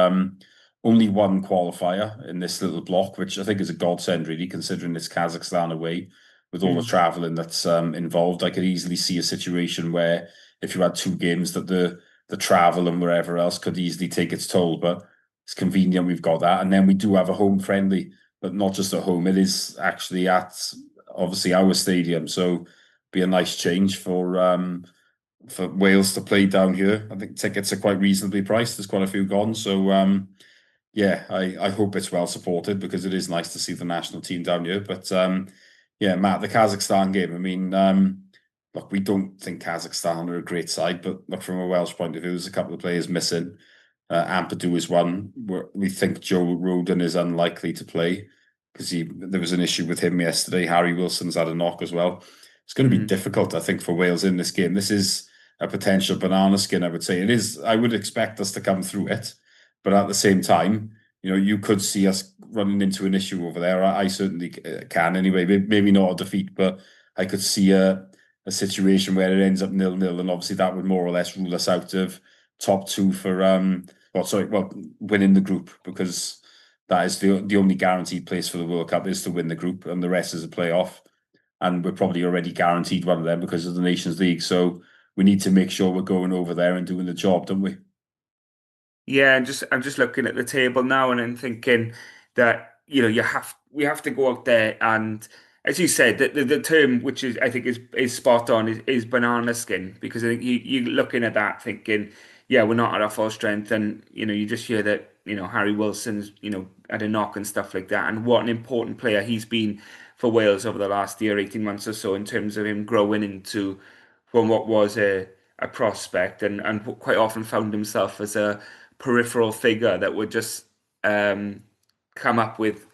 Only one qualifier in this little block, which I think is a godsend, really, considering it's Kazakhstan away with all the Mm. travelling that's involved. I could easily see a situation where if you had two games, that the travel and wherever else could easily take its toll. But it's convenient we've got that, and then we do have a home friendly, but not just at home. It is actually at obviously our stadium, so be a nice change for Wales to play down here. I think tickets are quite reasonably priced. There's quite a few gone, so yeah, I hope it's well supported because it is nice to see the national team down here. But yeah, Matt, the Kazakhstan game. I mean, look, we don't think Kazakhstan are a great side, but look, from a Welsh point of view, there's a couple of players missing. Ampadu is one. We think Joe Rodon is unlikely to play because there was an issue with him yesterday. Harry Wilson's had a knock as well. It's going to be Mm. difficult, I think, for Wales in this game. This is a potential banana skin, I would say. It is. I would expect us to come through it, but at the same time, you could see us running into an issue over there. I certainly can anyway. Maybe not a defeat, but I could see a situation where it ends up 0-0, and obviously that would more or less rule us out of top two for winning the group, because that is the only guaranteed place for the World Cup is to win the group, and the rest is a playoff. And we're probably already guaranteed one of them because of the Nations League. So we need to make sure we're going over there and doing the job, don't we? Yeah, and just I'm just looking at the table now and I'm thinking that we have to go out there and, as you said, the term which is I think is spot on is banana skin, because I think you're looking at that thinking, yeah, we're not at our full strength, and you just hear that Harry Wilson's had a knock and stuff like that, and what an important player he's been for Wales over the last year, 18 months or so, in terms of him growing into from what was a prospect, and quite often found himself as a peripheral figure that would just come up with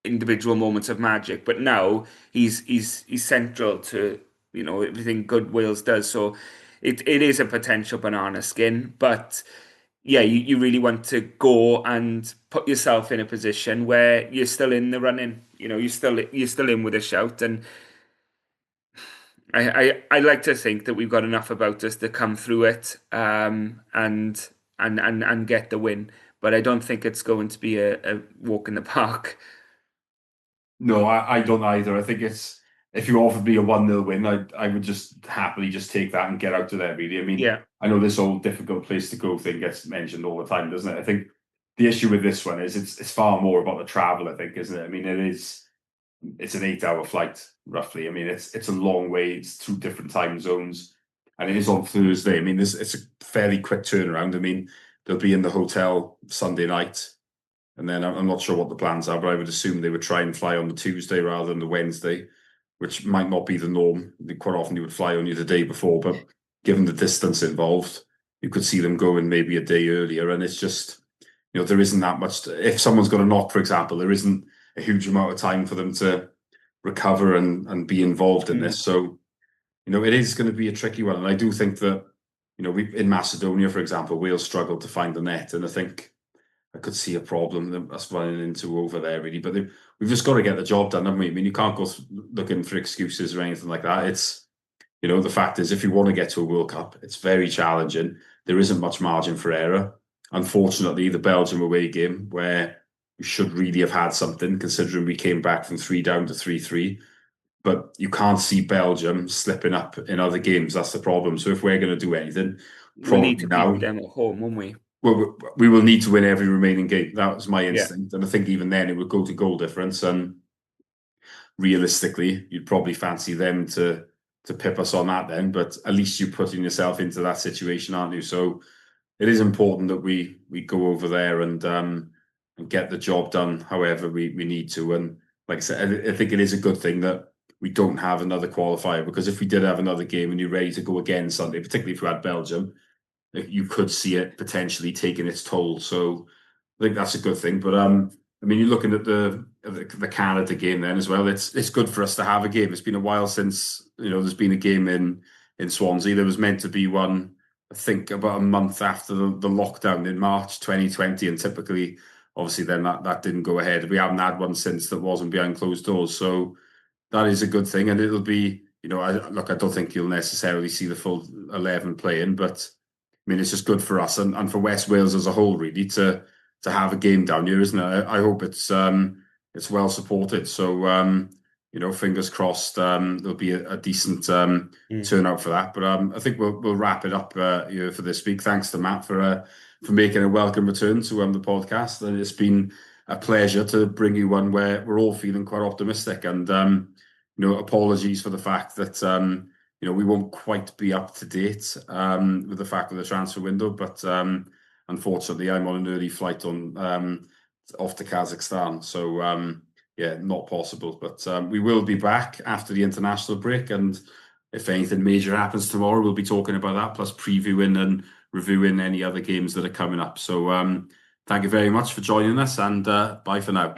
individual moments of magic. But now he's central to everything good Wales does. So it is a potential banana skin, but yeah, you really want to go and put yourself in a position where you're still in the running. You're still in with a shout, and I like to think that we've got enough about us to come through it, and get the win. But I don't think it's going to be a walk in the park. No, I don't either. I think it's if you offered me a 1-0 win, I would just happily just take that and get out of there, really. I mean, Yeah. I know this whole difficult place to go thing gets mentioned all the time, doesn't it? I think the issue with this one is it's far more about the travel, I think, isn't it? I mean, it's an 8-hour flight, roughly. I mean, it's a long way, it's two different time zones, and it is on Thursday. I mean, it's a fairly quick turnaround. I mean, they'll be in the hotel Sunday night. And then I'm not sure what the plans are, but I would assume they would try and fly on the Tuesday rather than the Wednesday, which might not be the norm. Quite often you would fly only the day before, but given the distance involved, you could see them going maybe a day earlier. And it's just, there isn't that much. If someone's got a knock, for example, there isn't a huge amount of time for them to recover and be involved in Mm. this. So, it is going to be a tricky one. And I do think that, we in Macedonia, for example, Wales struggled to find the net. And I think I could see a problem that us running into over there, really. But we've just got to get the job done, haven't we? I mean, you can't go looking for excuses or anything like that. It's, the fact is, if you want to get to a World Cup, it's very challenging. There isn't much margin for error. Unfortunately, the Belgium away game, where we should really have had something, considering we came back from 3 down to 3-3. But you can't see Belgium slipping up in other games. That's the problem. So if we're going to do anything, We need probably to beat now them at home, won't we? well, we will need to win every remaining game. That was my Yeah. instinct, and I think even then it would go to goal difference. And realistically, you'd probably fancy them to pip us on that then. But at least you're putting yourself into that situation, aren't you? So it is important that we go over there and get the job done however we need to. And like I said, I think it is a good thing that we don't have another qualifier, because if we did have another game and you're ready to go again Sunday, particularly if we had Belgium, you could see it potentially taking its toll. So I think that's a good thing. But I mean, you're looking at the Canada game then as well. It's good for us to have a game. It's been a while since there's been a game in Swansea. There was meant to be one, I think, about a month after the lockdown in March 2020, and typically, obviously, then that didn't go ahead. We haven't had one since that wasn't behind closed doors. So that is a good thing, and it'll be. I don't think you'll necessarily see the full 11 playing, but I mean, it's just good for us and for West Wales as a whole, really, to have a game down here, isn't it? I hope it's well supported. So fingers crossed, there'll be a decent turnout for that. But I think we'll wrap it up for this week. Thanks to Matt for making a welcome return to the podcast, and it's been a pleasure to bring you one where we're all feeling quite optimistic. And apologies for the fact that we won't quite be up to date with the fact of the transfer window, but unfortunately, I'm on an early flight off to Kazakhstan, so yeah, not possible. But we will be back after the international break, and if anything major happens tomorrow, we'll be talking about that, plus previewing and reviewing any other games that are coming up. So thank you very much for joining us, and bye for now.